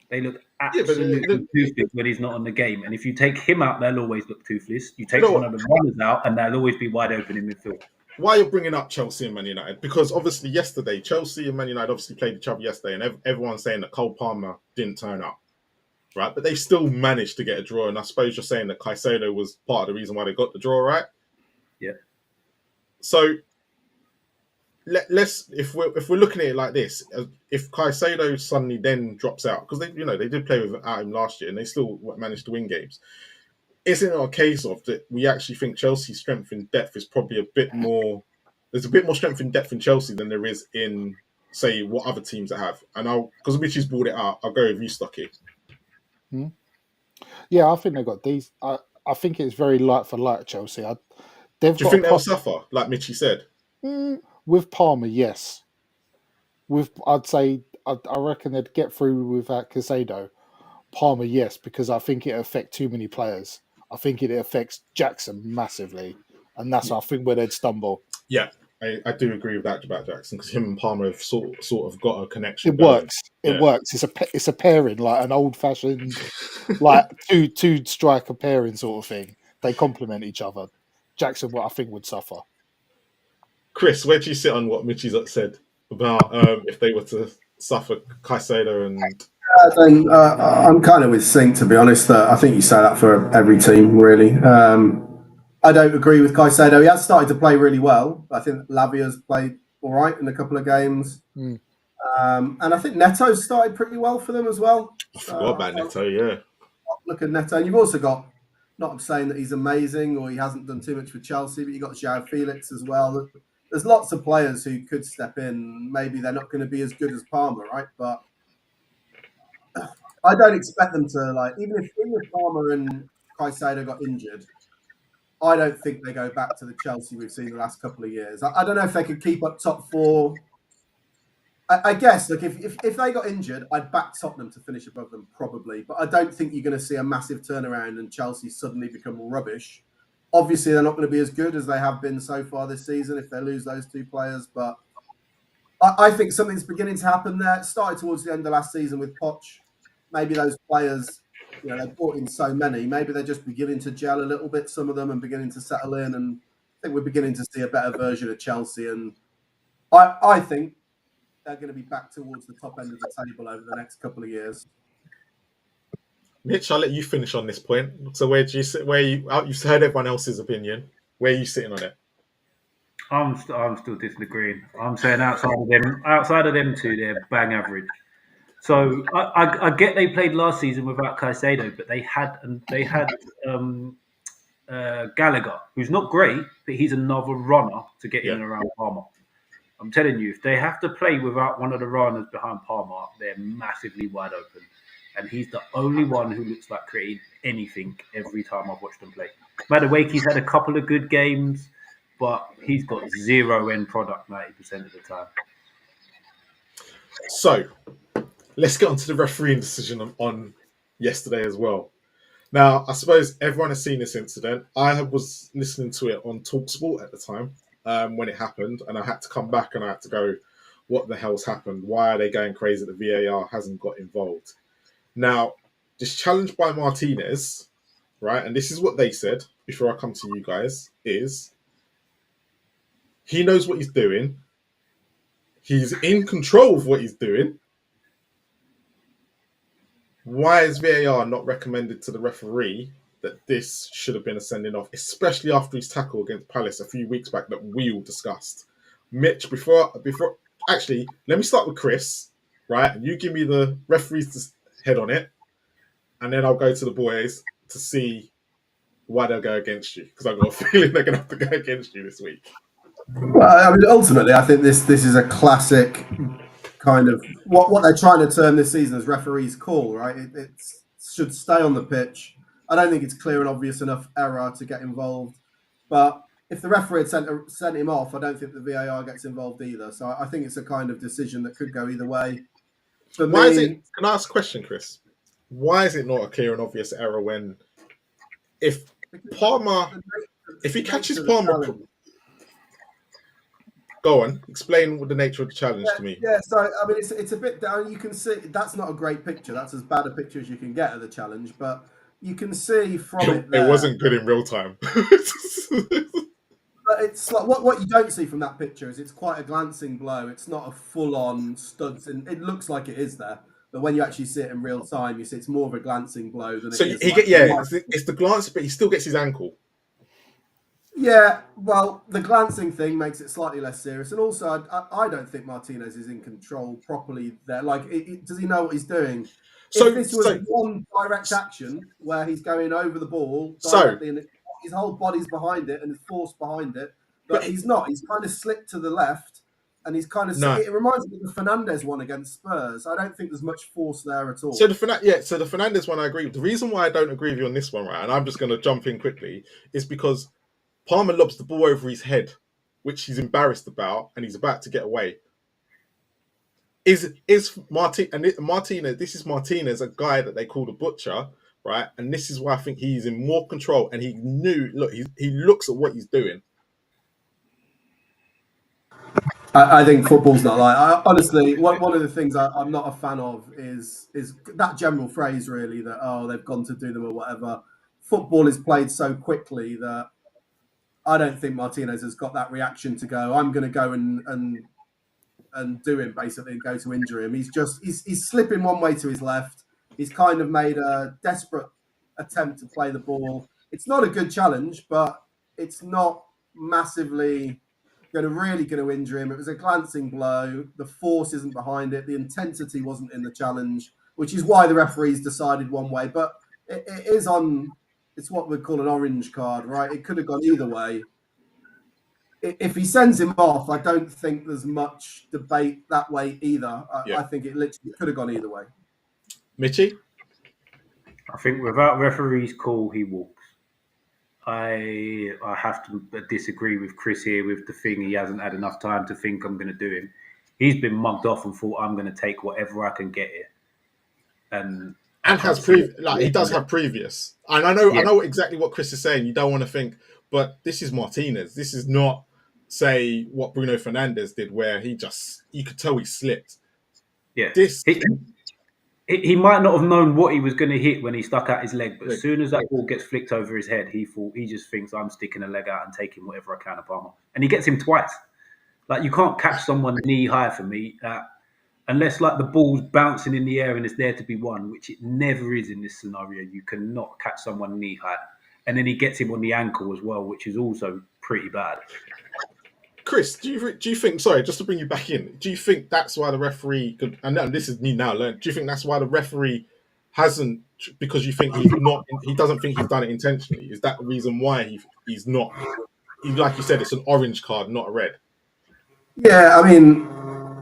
They look Yeah, but absolutely toothless when he's not on the game. And if you take him out, they'll always look toothless. You you take know one what? of the runners out, and they'll always be wide open in midfield. Why you're bringing up Chelsea and Man United? Because obviously yesterday, Chelsea and Man United obviously played each other yesterday, and everyone's saying that Cole Palmer didn't turn up, right? But they still managed to get a draw, and I suppose you're saying that Caicedo was part of the reason why they got the draw, right? Yeah. So let's if we're looking at it like this, if Caicedo suddenly then drops out, because they did play without him last year and they still managed to win games. Isn't it a case of that we actually think Chelsea's strength in depth is probably a bit more? There's a bit more strength in depth in Chelsea than there is in, say, what other teams that have. And because Mitchie's brought it out, I'll go with you, Stocky. Yeah, I think they got these. I think it's very light for light, Chelsea. Do you think they'll suffer, like Mitchie said? With Palmer, yes. I'd say I reckon they'd get through without Casado. Palmer, yes, because I think it affects too many players. I think it affects Jackson massively, and that's I think where they'd stumble. Yeah, I do agree with that about Jackson, because him and Palmer have sort of got a connection. It works. It works. It's a pairing, like an old fashioned, like two striker pairing sort of thing. They complement each other. Jackson, what I think would suffer. Chris, where do you sit on what Mitchie's said about if they were to suffer Caicedo and? I'm kind of with Sink, to be honest. I think you say that for every team, really. I don't agree with Caicedo. He has started to play really well. I think Lavia's played all right in a couple of games. And I think Neto's started pretty well for them as well. I forgot about Neto, yeah. Look at Neto. And you've also got, not saying that he's amazing or he hasn't done too much for Chelsea, but you've got João Felix as well. There's lots of players who could step in. Maybe they're not going to be as good as Palmer, right? But I don't expect them to, even if Palmer and Caicedo got injured, I don't think they go back to the Chelsea we've seen the last couple of years. I don't know if they could keep up top four. I guess, look, if they got injured, I'd back Tottenham to finish above them, probably. But I don't think you're going to see a massive turnaround and Chelsea suddenly become rubbish. Obviously, they're not going to be as good as they have been so far this season if they lose those two players. But I think something's beginning to happen there. It started towards the end of last season with Poch. Maybe those players, they brought in so many. Maybe they're just beginning to gel a little bit, some of them, and beginning to settle in. And I think we're beginning to see a better version of Chelsea. And I think they're going to be back towards the top end of the table over the next couple of years. Mitch, I'll let you finish on this point. So where do you sit? You've heard everyone else's opinion. Where are you sitting on it? I'm still disagreeing. I'm saying outside of them two, they're bang average. So I get they played last season without Caicedo, but they had Gallagher, who's not great, but he's another runner to get in and around Palmer. I'm telling you, if they have to play without one of the runners behind Palmer, they're massively wide open. And he's the only one who looks like creating anything every time I've watched him play. By the way, he's had a couple of good games, but he's got zero end product 90% of the time. So let's get on to the refereeing decision on yesterday as well. Now, I suppose everyone has seen this incident. I was listening to it on TalkSport at the time when it happened, and I had to come back and I had to go, what the hell's happened? Why are they going crazy that the VAR hasn't got involved? Now, this challenge by Martinez, right, and this is what they said before I come to you guys, is he knows what he's doing. He's in control of what he's doing. Why is VAR not recommended to the referee that this should have been a sending off, especially after his tackle against Palace a few weeks back that we all discussed? Mitch, before actually, let me start with Chris, right? And you give me the referee's head on it, and then I'll go to the boys to see why they'll go against you, because I've got a feeling they're going to have to go against you this week. Well, I mean, ultimately, I think this is a classic kind of what they're trying to term this season as referees call, right? It should stay on the pitch. I don't think it's clear and obvious enough error to get involved. But if the referee had sent him off, I don't think the VAR gets involved either. So I think it's a kind of decision that could go either way. For Why is it? me, Can I ask a question, Chris? Why is it not a clear and obvious error when, if Palmer, if he catches Palmer, go on, explain what the nature of the challenge to me. Yeah, so I mean, it's a bit down. You can see that's not a great picture. That's as bad a picture as you can get of the challenge, but you can see from it there. It wasn't good in real time. But it's like what you don't see from that picture is it's quite a glancing blow. It's not a full-on studs, and it looks like it is there. But when you actually see it in real time, you see it's more of a glancing blow than it is. It's the glance, but he still gets his ankle. Yeah, well, the glancing thing makes it slightly less serious, and also I don't think Martinez is in control properly there. Like, does he know what he's doing? So if this was one direct action where he's going over the ball directly and his whole body's behind it and his force behind it, but he's not. He's kind of slipped to the left, and he's kind of. No. It reminds me of the Fernandez one against Spurs. I don't think there's much force there at all. So the Fernandez one, I agree. The reason why I don't agree with you on this one, right, and I'm just going to jump in quickly, is because Palmer lobs the ball over his head, which he's embarrassed about, and he's about to get away. Is Martinez? This is Martinez, a guy that they call the butcher, right? And this is why I think he's in more control, and he knew. Look, he looks at what he's doing. I think football's not like. Honestly, one of the things I'm not a fan of is that general phrase, really, that they've gone to do them or whatever. Football is played so quickly that I don't think Martinez has got that reaction to go, I'm going to go and do him, basically, and go to injure him. He's slipping one way to his left. He's kind of made a desperate attempt to play the ball. It's not a good challenge, but it's not massively going to injure him. It was a glancing blow. The force isn't behind it. The intensity wasn't in the challenge, which is why the referees decided one way. But it is on... It's what we'd call an orange card, right? It could have gone either way. If he sends him off, I don't think there's much debate that way either. I think it literally could have gone either way. Mitchie? I think without referee's call, he walks. I have to disagree with Chris here with the thing. He hasn't had enough time to think I'm going to do him. He's been mugged off and thought I'm going to take whatever I can get here. And has he does have previous. And I know exactly what Chris is saying. You don't want to think, but this is Martinez. This is not, say, what Bruno Fernandes did, where you could tell he slipped. Yeah. He might not have known what he was going to hit when he stuck out his leg, but as soon as that ball gets flicked over his head, he just thinks, I'm sticking a leg out and taking whatever I can of Palmer. And he gets him twice. Like, you can't catch someone knee high for me. Unless, like, the ball's bouncing in the air and it's there to be won, which it never is in this scenario. You cannot catch someone knee high. And then he gets him on the ankle as well, which is also pretty bad. Chris, do you think, sorry, just to bring you back in, do you think that's why the referee could, and this is me now learning, do you think that's why the referee hasn't, because you think he doesn't think he's done it intentionally? Is that the reason why he's not, like you said, it's an orange card, not a red? Yeah, I mean,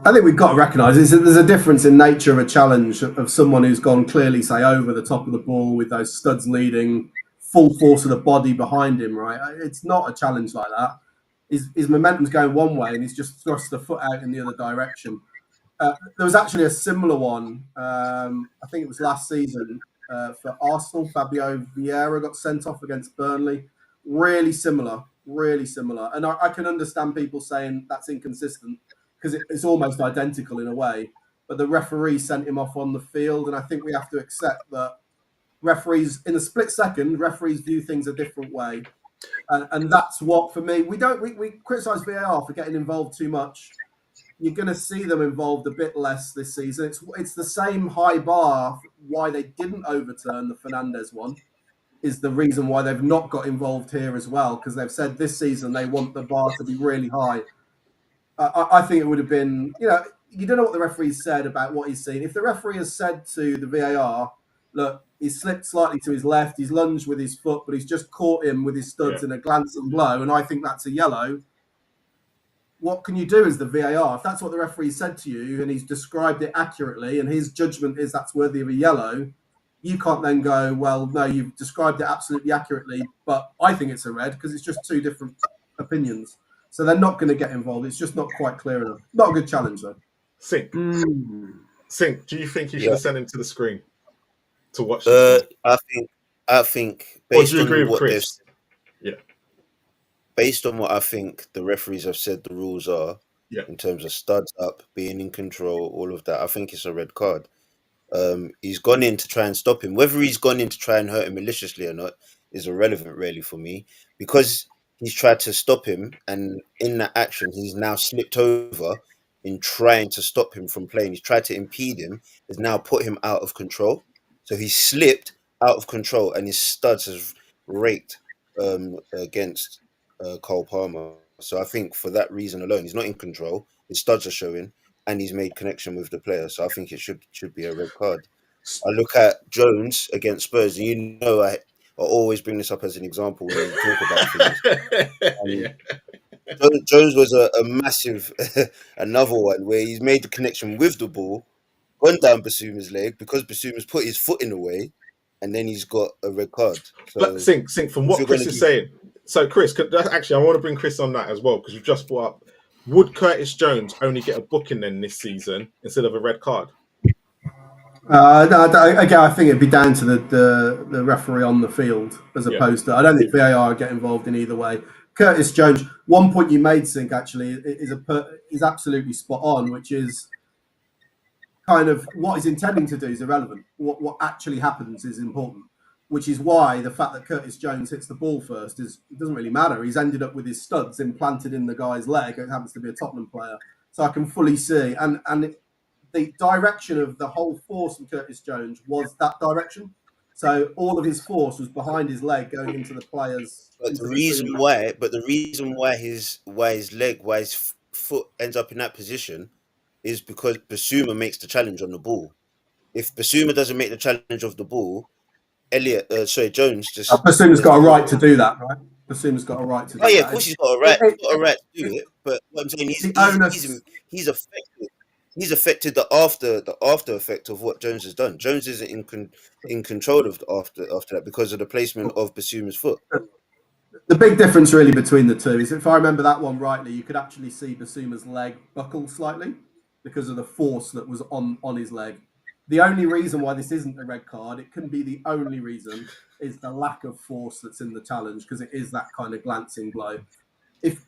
I think we've got to recognise there's a difference in nature of a challenge of someone who's gone clearly, say, over the top of the ball with those studs leading, full force of the body behind him, right? It's not a challenge like that. His momentum's going one way and he's just thrust the foot out in the other direction. There was actually a similar one, I think it was last season, for Arsenal. Fabio Vieira got sent off against Burnley. Really similar. And I can understand people saying that's inconsistent because it's almost identical in a way. But the referee sent him off on the field, and I think we have to accept that referees, in a split second, referees view things a different way. And that's what, for me, we criticise VAR for getting involved too much. You're going to see them involved a bit less this season. It's the same high bar why they didn't overturn the Fernandes one is the reason why they've not got involved here as well, because they've said this season they want the bar to be really high. I think it would have been, you don't know what the referee said about what he's seen. If the referee has said to the VAR, look, he's slipped slightly to his left, he's lunged with his foot, but he's just caught him with his studs in a glancing blow, and I think that's a yellow. what can you do as the VAR? If that's what the referee said to you and he's described it accurately and his judgment is that's worthy of a yellow, you can't then go, well, no, you've described it absolutely accurately, but I think it's a red, because it's just two different opinions. So they're not going to get involved. It's just not quite clear enough. Not a good challenge, though. Sink. Sink, do you think you should have sent him to the screen to watch this? I think Or based do you agree on with what Chris? based on what I think the referees have said the rules are, Yeah. in terms of studs up, being in control, all of that, I think it's a red card. He's gone in to try and stop him. Whether he's gone in to try and hurt him maliciously or not is irrelevant, really, for me, because he's tried to stop him, and in that action, he's now slipped over in trying to stop him from playing. He's tried to impede him, has now put him out of control. So he's slipped out of control, and his studs has raked against Cole Palmer. So I think for that reason alone, he's not in control. His studs are showing, and he's made connection with the player. So I think it should be a red card. I look at Jones against Spurs, and you know I always bring this up as an example when we talk about things. Jones was a massive another one where he's made the connection with the ball, gone down Basuma's leg because Basuma's put his foot in the way, and then he's got a red card. So But Sink, from what Chris is saying. So Chris, actually, I want to bring Chris on that as well, because you've just brought up, would Curtis Jones only get a booking then this season instead of a red card? Again, I think it'd be down to the referee on the field as opposed to. I don't think VAR get involved in either way. Curtis Jones. One point you made, Sink, actually is absolutely spot on, which is kind of what he's intending to do is irrelevant. What actually happens is important, which is why the fact that Curtis Jones hits the ball first it doesn't really matter. He's ended up with his studs implanted in the guy's leg. It happens to be a Tottenham player, so I can fully see and. The direction of the whole force from Curtis Jones was that direction. So all of his force was behind his leg going into the players. But the reason why his foot ends up in that position is because Basuma makes the challenge on the ball. If Basuma doesn't make the challenge of the ball, Jones just. Basuma's got a right to do that, right? Basuma's got a right to do that. Oh yeah, of course he's got a right. He's got a right to do it. But what I'm saying, he's affected. He's affected the after effect of what Jones has done. Jones isn't in control of after that because of the placement of Basuma's foot. The big difference really between the two is, if I remember that one rightly, you could actually see Basuma's leg buckle slightly because of the force that was on his leg. The only reason why this isn't a red card, it couldn't be the only reason, is the lack of force that's in the challenge, because it is that kind of glancing blow.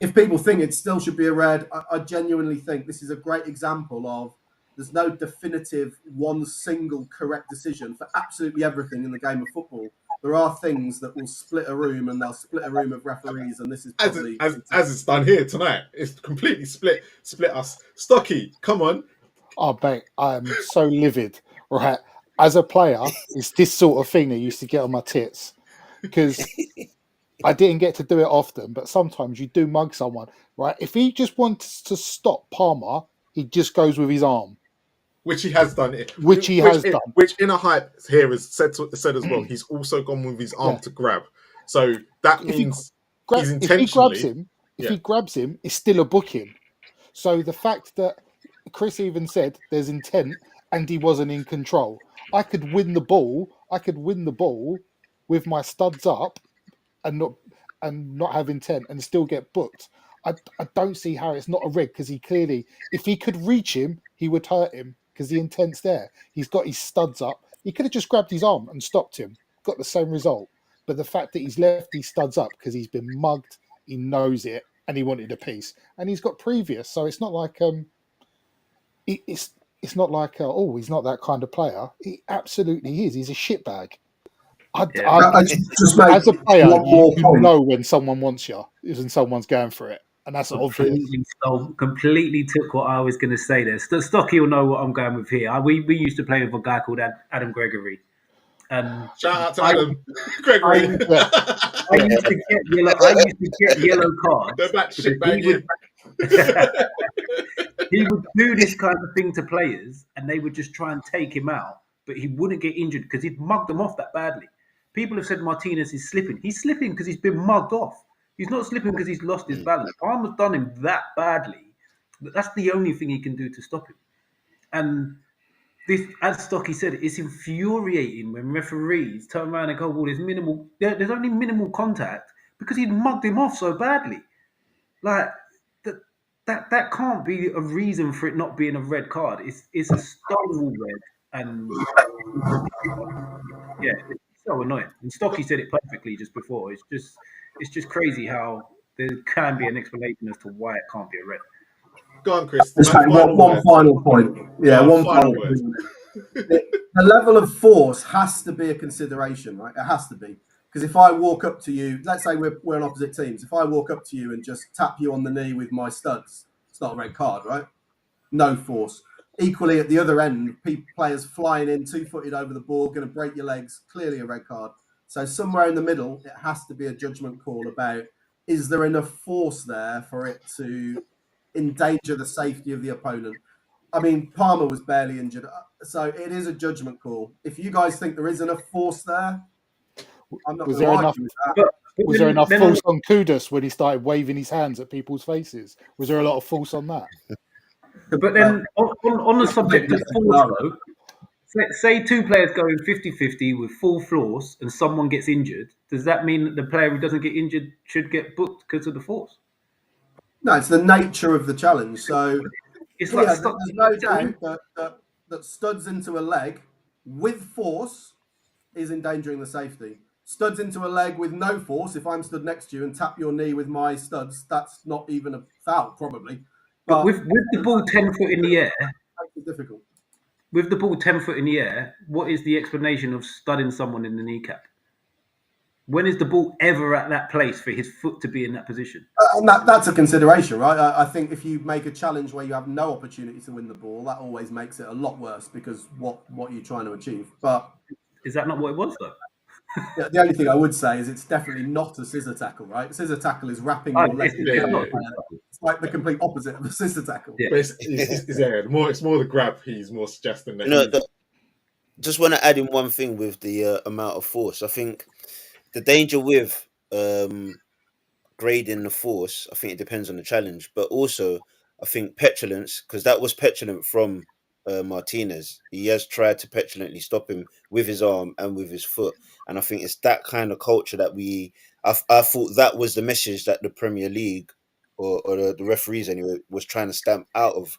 If people think it still should be a red, I genuinely think this is a great example of there's no definitive one single correct decision for absolutely everything in the game of football. There are things that will split a room, and they'll split a room of referees, and this is probably as it's done here tonight. It's completely split us. Stocky, come on. Oh, mate, I'm so livid. Right, as a player, it's this sort of thing that used to get on my tits because. I didn't get to do it often, but sometimes you do mug someone, right? If he just wants to stop Palmer, he just goes with his arm. Which he has done. Which in a hype here is said as well. He's also gone with his arm to grab. So that means he's intentionally... If he grabs him, it's still a booking. So the fact that Chris even said there's intent and he wasn't in control. I could win the ball with my studs up and not have intent and still get booked. I don't see how it's not a red, because he clearly, if he could reach him, he would hurt him because the intent's there. He's got his studs up. He could have just grabbed his arm and stopped him, got the same result. But the fact that he's left his studs up because he's been mugged, he knows it, and he wanted a piece, and he's got previous. So it's not like it's not like he's not that kind of player. He absolutely is. He's a shitbag. As a player, you know when someone wants you, when someone's going for it, and that's completely took what I was going to say there. Stocky will know what I'm going with here. We used to play with a guy called Adam Gregory. Shout out to Adam Gregory. I used to get yellow cards. The black shit he would do this kind of thing to players, and they would just try and take him out, but he wouldn't get injured because he'd mugged them off that badly. People have said Martinez is slipping. He's slipping because he's been mugged off. He's not slipping because he's lost his balance. Palmer's done him that badly. That's the only thing he can do to stop him. And this, as Stocky said, it's infuriating when referees turn around and go, "Well, there's only minimal contact because he mugged him off so badly." Like that can't be a reason for it not being a red card. It's a stonewall red, and yeah, it's so annoying. And Stocky said it perfectly just before. It's just crazy how there can be an explanation as to why it can't be a red. Go on, Chris. Just one final point. Yeah, Go on, one final final word. point. The level of force has to be a consideration, right? It has to be. Because if I walk up to you, let's say we're on opposite teams. If I walk up to you and just tap you on the knee with my studs, it's not a red card, right? No force. Equally, at the other end, players flying in 2-footed over the ball, going to break your legs, clearly a red card. So somewhere in the middle, it has to be a judgment call about, is there enough force there for it to endanger the safety of the opponent? I mean, Palmer was barely injured, so it is a judgment call. If you guys think there is enough force there, I'm not going to argue with that. Was there enough force on Kudus when he started waving his hands at people's faces? Was there a lot of force on that? But then on the subject of force, though, say two players going 50-50 with full force and someone gets injured, does that mean that the player who doesn't get injured should get booked because of the force? No, it's the nature of the challenge. So it's like there's no doubt that studs into a leg with force is endangering the safety. Studs into a leg with no force, if I'm stood next to you and tap your knee with my studs, that's not even a foul, probably. But with the ball 10 foot in the air, it's difficult. With the ball 10 foot in the air, what is the explanation of studding someone in the kneecap? When is the ball ever at that place for his foot to be in that position? And that's a consideration, right? I think if you make a challenge where you have no opportunity to win the ball, that always makes it a lot worse because what you're trying to achieve. But is that not what it was, though? Yeah, the only thing I would say is it's definitely not a scissor tackle, right? Scissor tackle is wrapping your leg. It's like the complete opposite of a scissor tackle. Yeah. But it's more the grab. He's more suggesting that. Just want to add in one thing with the amount of force. I think the danger with grading the force, I think it depends on the challenge, but also I think petulance, because that was petulant from Martinez. He has tried to petulantly stop him with his arm and with his foot, and I think it's that kind of culture that I thought that was the message that the Premier League or the referees anyway was trying to stamp out of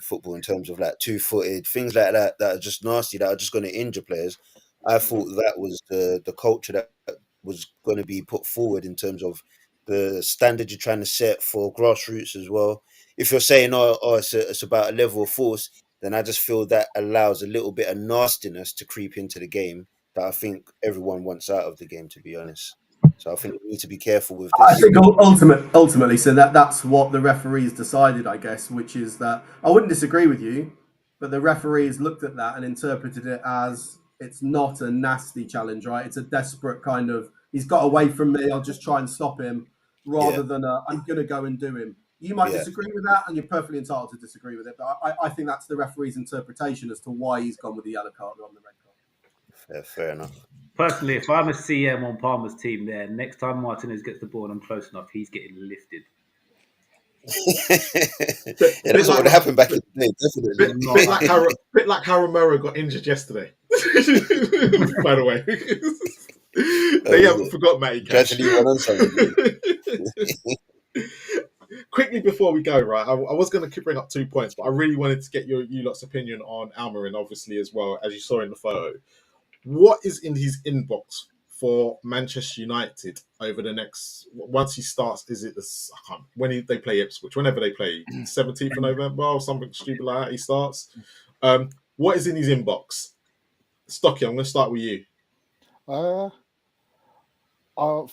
football, in terms of like 2-footed things like that are just nasty, that are just going to injure players. I thought that was the culture that was going to be put forward in terms of the standard you're trying to set for grassroots as well. If you're saying, it's about a level of force, then I just feel that allows a little bit of nastiness to creep into the game that I think everyone wants out of the game, to be honest. So I think we need to be careful with this. I think ultimately, so that's what the referees decided, I guess, which is that I wouldn't disagree with you, but the referees looked at that and interpreted it as it's not a nasty challenge, right? It's a desperate kind of, he's got away from me, I'll just try and stop him, rather than I'm going to go and do him. You might disagree with that, and you're perfectly entitled to disagree with it, but I think that's the referee's interpretation as to why he's gone with the yellow card on the red card. Fair enough. Personally, if I'm a CM on Palmer's team there, next time Martinez gets the ball and I'm close enough, he's getting lifted. That's what would happen back in the day, definitely. Bit like how Romero got injured yesterday. By the way. They haven't forgot Matty Cash. Quickly before we go, right, I was going to bring up 2 points, but I really wanted to get you lot's opinion on Amorim, obviously, as well, as you saw in the photo. What is in his inbox for Manchester United over the next, once he starts, is it they play Ipswich, whenever they play, 17th of November or something stupid like that, he starts. What is in his inbox? Stocky, I'm going to start with you.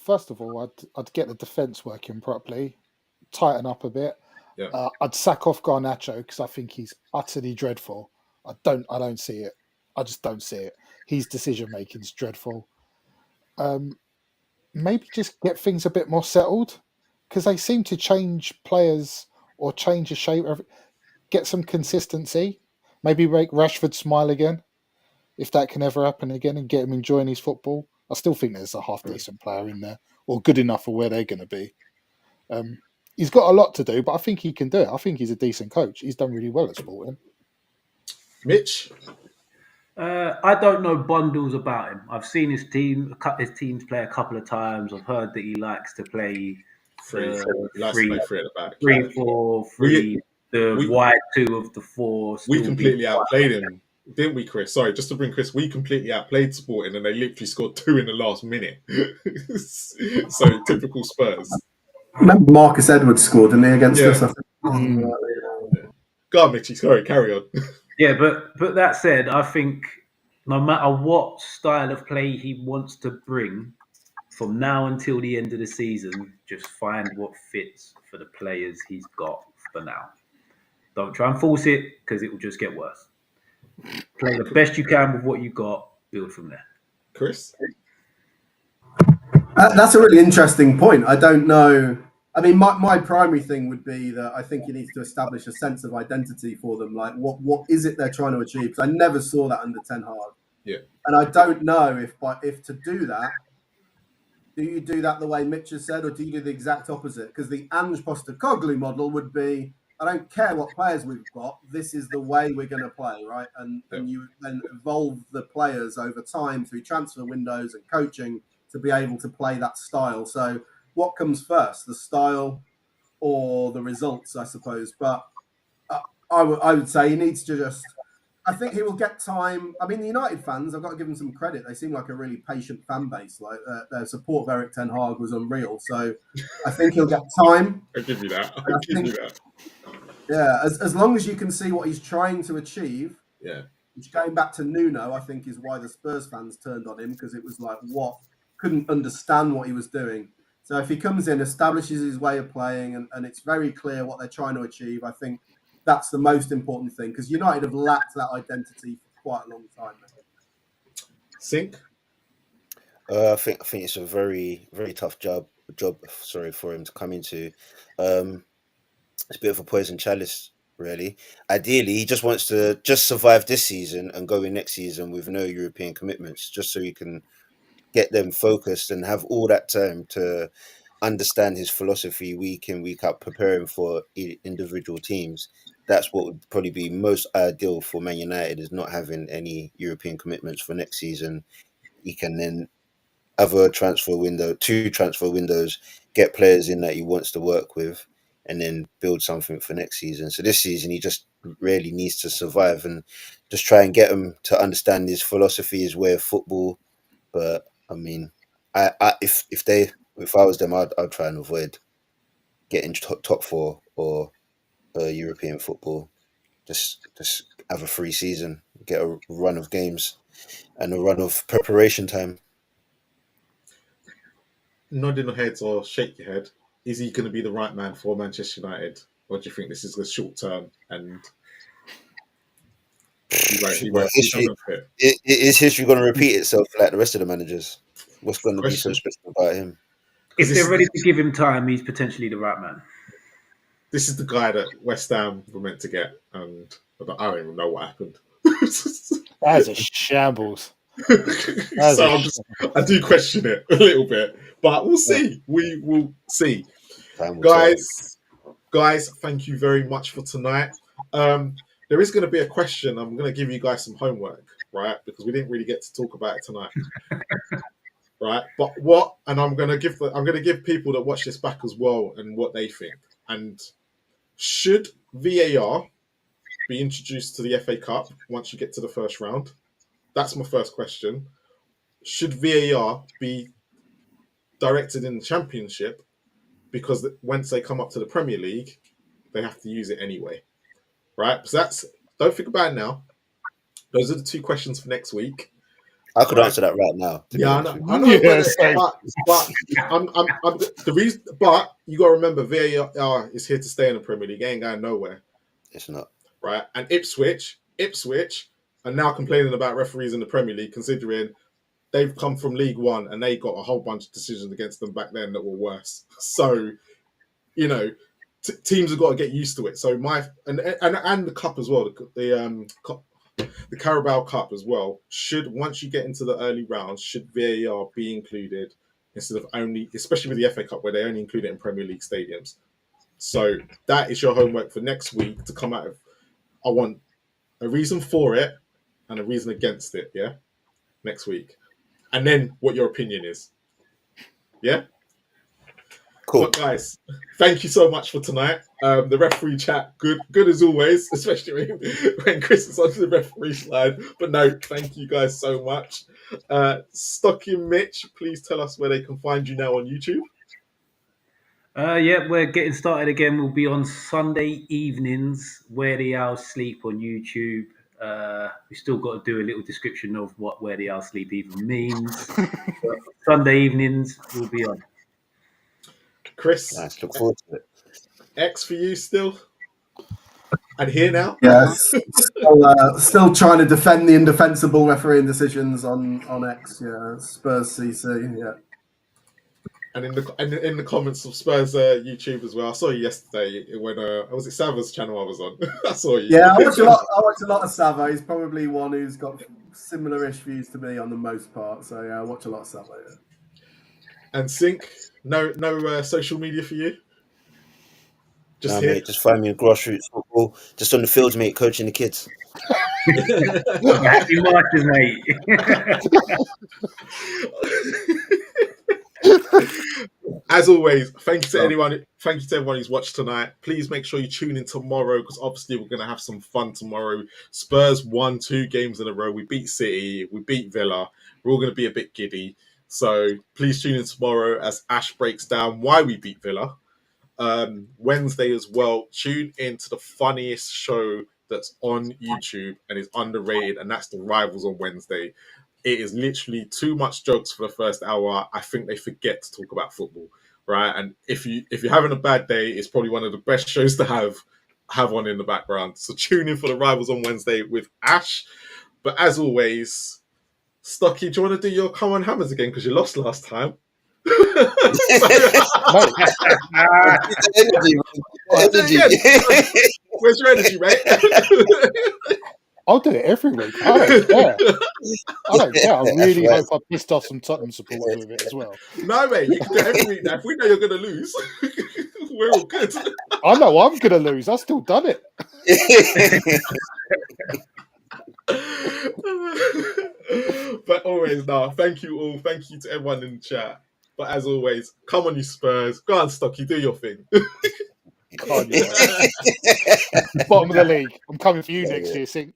First of all, I'd get the defence working properly, tighten up a bit. Yeah. I'd sack off Garnacho because I think he's utterly dreadful. I don't see it. I just don't see it. His decision making is dreadful. Maybe just get things a bit more settled, because they seem to change players or change the shape. Get some consistency. Maybe make Rashford smile again, if that can ever happen again, and get him enjoying his football. I still think there's a half decent player in there, or good enough for where they're going to be. He's got a lot to do, but I think he can do it. I think he's a decent coach. He's done really well at Sporting. Mitch? I don't know bundles about him. I've seen his teams play a couple of times. I've heard that he likes to play Three. He likes to three, play three at the back. 3-4-3, the wide two of the four. We completely outplayed him, didn't we, Chris? Sorry, just to bring Chris, we completely outplayed Sporting and they literally scored 2 in the last minute. So, typical Spurs. I remember Marcus Edwards scored, didn't he, against us? I think. Go on, Mitchie. Sorry, carry on. Yeah, but that said, I think no matter what style of play he wants to bring, from now until the end of the season, just find what fits for the players he's got for now. Don't try and force it because it will just get worse. Play the best you can with what you got, build from there. Chris? That's a really interesting point. I don't know. I mean, my primary thing would be that I think he needs to establish a sense of identity for them. Like, what is it they're trying to achieve? Because I never saw that under Ten Hag. Yeah. And I don't know if to do that, do you do that the way Mitch has said, or do you do the exact opposite? Because the Ange Postecoglou model would be, I don't care what players we've got, this is the way we're going to play, right? And you then evolve the players over time through transfer windows and coaching to be able to play that style. So what comes first, the style or the results, I suppose? But I would say he needs to just, I think he will get time. I mean, the United fans, I've got to give them some credit. They seem like a really patient fan base. Like their support of Eric Ten Hag was unreal. So I think he'll get time. I'll give you that. Yeah, as long as you can see what he's trying to achieve. Yeah. Which, going back to Nuno, I think is why the Spurs fans turned on him, because it was like, couldn't understand what he was doing. So if he comes in, establishes his way of playing, and it's very clear what they're trying to achieve, I think that's the most important thing, because United have lacked that identity for quite a long time now. Sink? I think it's a very, very tough job. For him to come into. It's a bit of a poison chalice, really. Ideally, he just wants to just survive this season and go in next season with no European commitments, just so he can get them focused and have all that time to understand his philosophy week in, week out, preparing for individual teams. That's what would probably be most ideal for Man United, is not having any European commitments for next season. He can then have two transfer windows, get players in that he wants to work with, and then build something for next season. So this season, he just really needs to survive and just try and get them to understand his philosophy, his way of football. But I mean, if I was them, I'd try and avoid getting top four or European football. Just have a free season, get a run of games and a run of preparation time. Nodding your heads or shake your head. Is he going to be the right man for Manchester United, or do you think this is a short term and is history going to repeat itself like the rest of the managers? What's going to be so special about him? If they're ready to give him time, he's potentially the right man. This is the guy that West Ham were meant to get, and I don't even know what happened. That is a shambles. I do question it a little bit, but we'll see. We will see. Guys, thank you very much for tonight. There is going to be a question. I'm going to give you guys some homework, right? Because we didn't really get to talk about it tonight, right? But I'm going to give people that watch this back as well and what they think. And should VAR be introduced to the FA Cup once you get to the first round? That's my first question. Should VAR be directed in the Championship? Because once they come up to the Premier League, they have to use it anyway, right? So don't think about it now. Those are the two questions for next week. I could answer that right now. Yeah, I know. But you got to remember, VAR is here to stay in the Premier League. It ain't going nowhere. It's not. Right? And Ipswich are now complaining about referees in the Premier League, considering they've come from League One and they got a whole bunch of decisions against them back then that were worse. So, teams have got to get used to it. So and the cup as well. The the Carabao Cup as well. Once you get into the early rounds, should VAR be included instead of only, especially with the FA Cup where they only include it in Premier League stadiums? So that is your homework for next week to come out of. I want a reason for it and a reason against it. Yeah, next week, and then what your opinion is. Yeah. Cool. But guys, thank you so much for tonight. The referee chat, good as always, especially when Chris is on the referee slide. But no, thank you guys so much. Stocky and Mitch, please tell us where they can find you now on YouTube. Yeah, we're getting started again. We'll be on Sunday evenings, Where the Owls Sleep on YouTube. We still got to do a little description of what Where the Owls Sleep even means. But Sunday evenings, we'll be on. Chris, Nice. Look forward to it. X for you still? And here now? Yes, still trying to defend the indefensible refereeing decisions on X. Yeah, Spurs CC. Yeah. And in the comments of Spurs YouTube as well. I saw you yesterday when was it Sava's channel I was on? I saw you. Yeah, I watch a lot of Sava. He's probably one who's got similar-ish views to me on the most part. So yeah, I watch a lot of Sava. Yeah. And Sync, no social media for you? Nah, mate, just find me in grassroots football, just on the fields, mate, coaching the kids. Happy marches, mate. As always, thank you to everyone who's watched tonight. Please make sure you tune in tomorrow because obviously we're going to have some fun tomorrow. Spurs won 2 games in a row. We beat City, we beat Villa. We're all going to be a bit giddy. So please tune in tomorrow as Ash breaks down why we beat Villa. Wednesday as well, tune in to the funniest show that's on YouTube and is underrated, and that's The Rivals on Wednesday. It is literally too much jokes for the first hour. I think they forget to talk about football, right? And if you're having a bad day, it's probably one of the best shows to have on in the background. So tune in for The Rivals on Wednesday with Ash. But as always, Stocky, do you want to do your Come On Hammers again because you lost last time? Energy. Where's your energy, mate? I'll do it every week. I don't care. I really hope I pissed off some Tottenham supporters with it as well. No, mate, you can do it every week now. If we know you're going to lose, we're all good. I know I'm going to lose. I've still done it. But always, thank you all. Thank you to everyone in the chat. But as always, come on, you Spurs. Go on, Stocky, do your thing. Bottom of the league. I'm coming for you next year, Sink.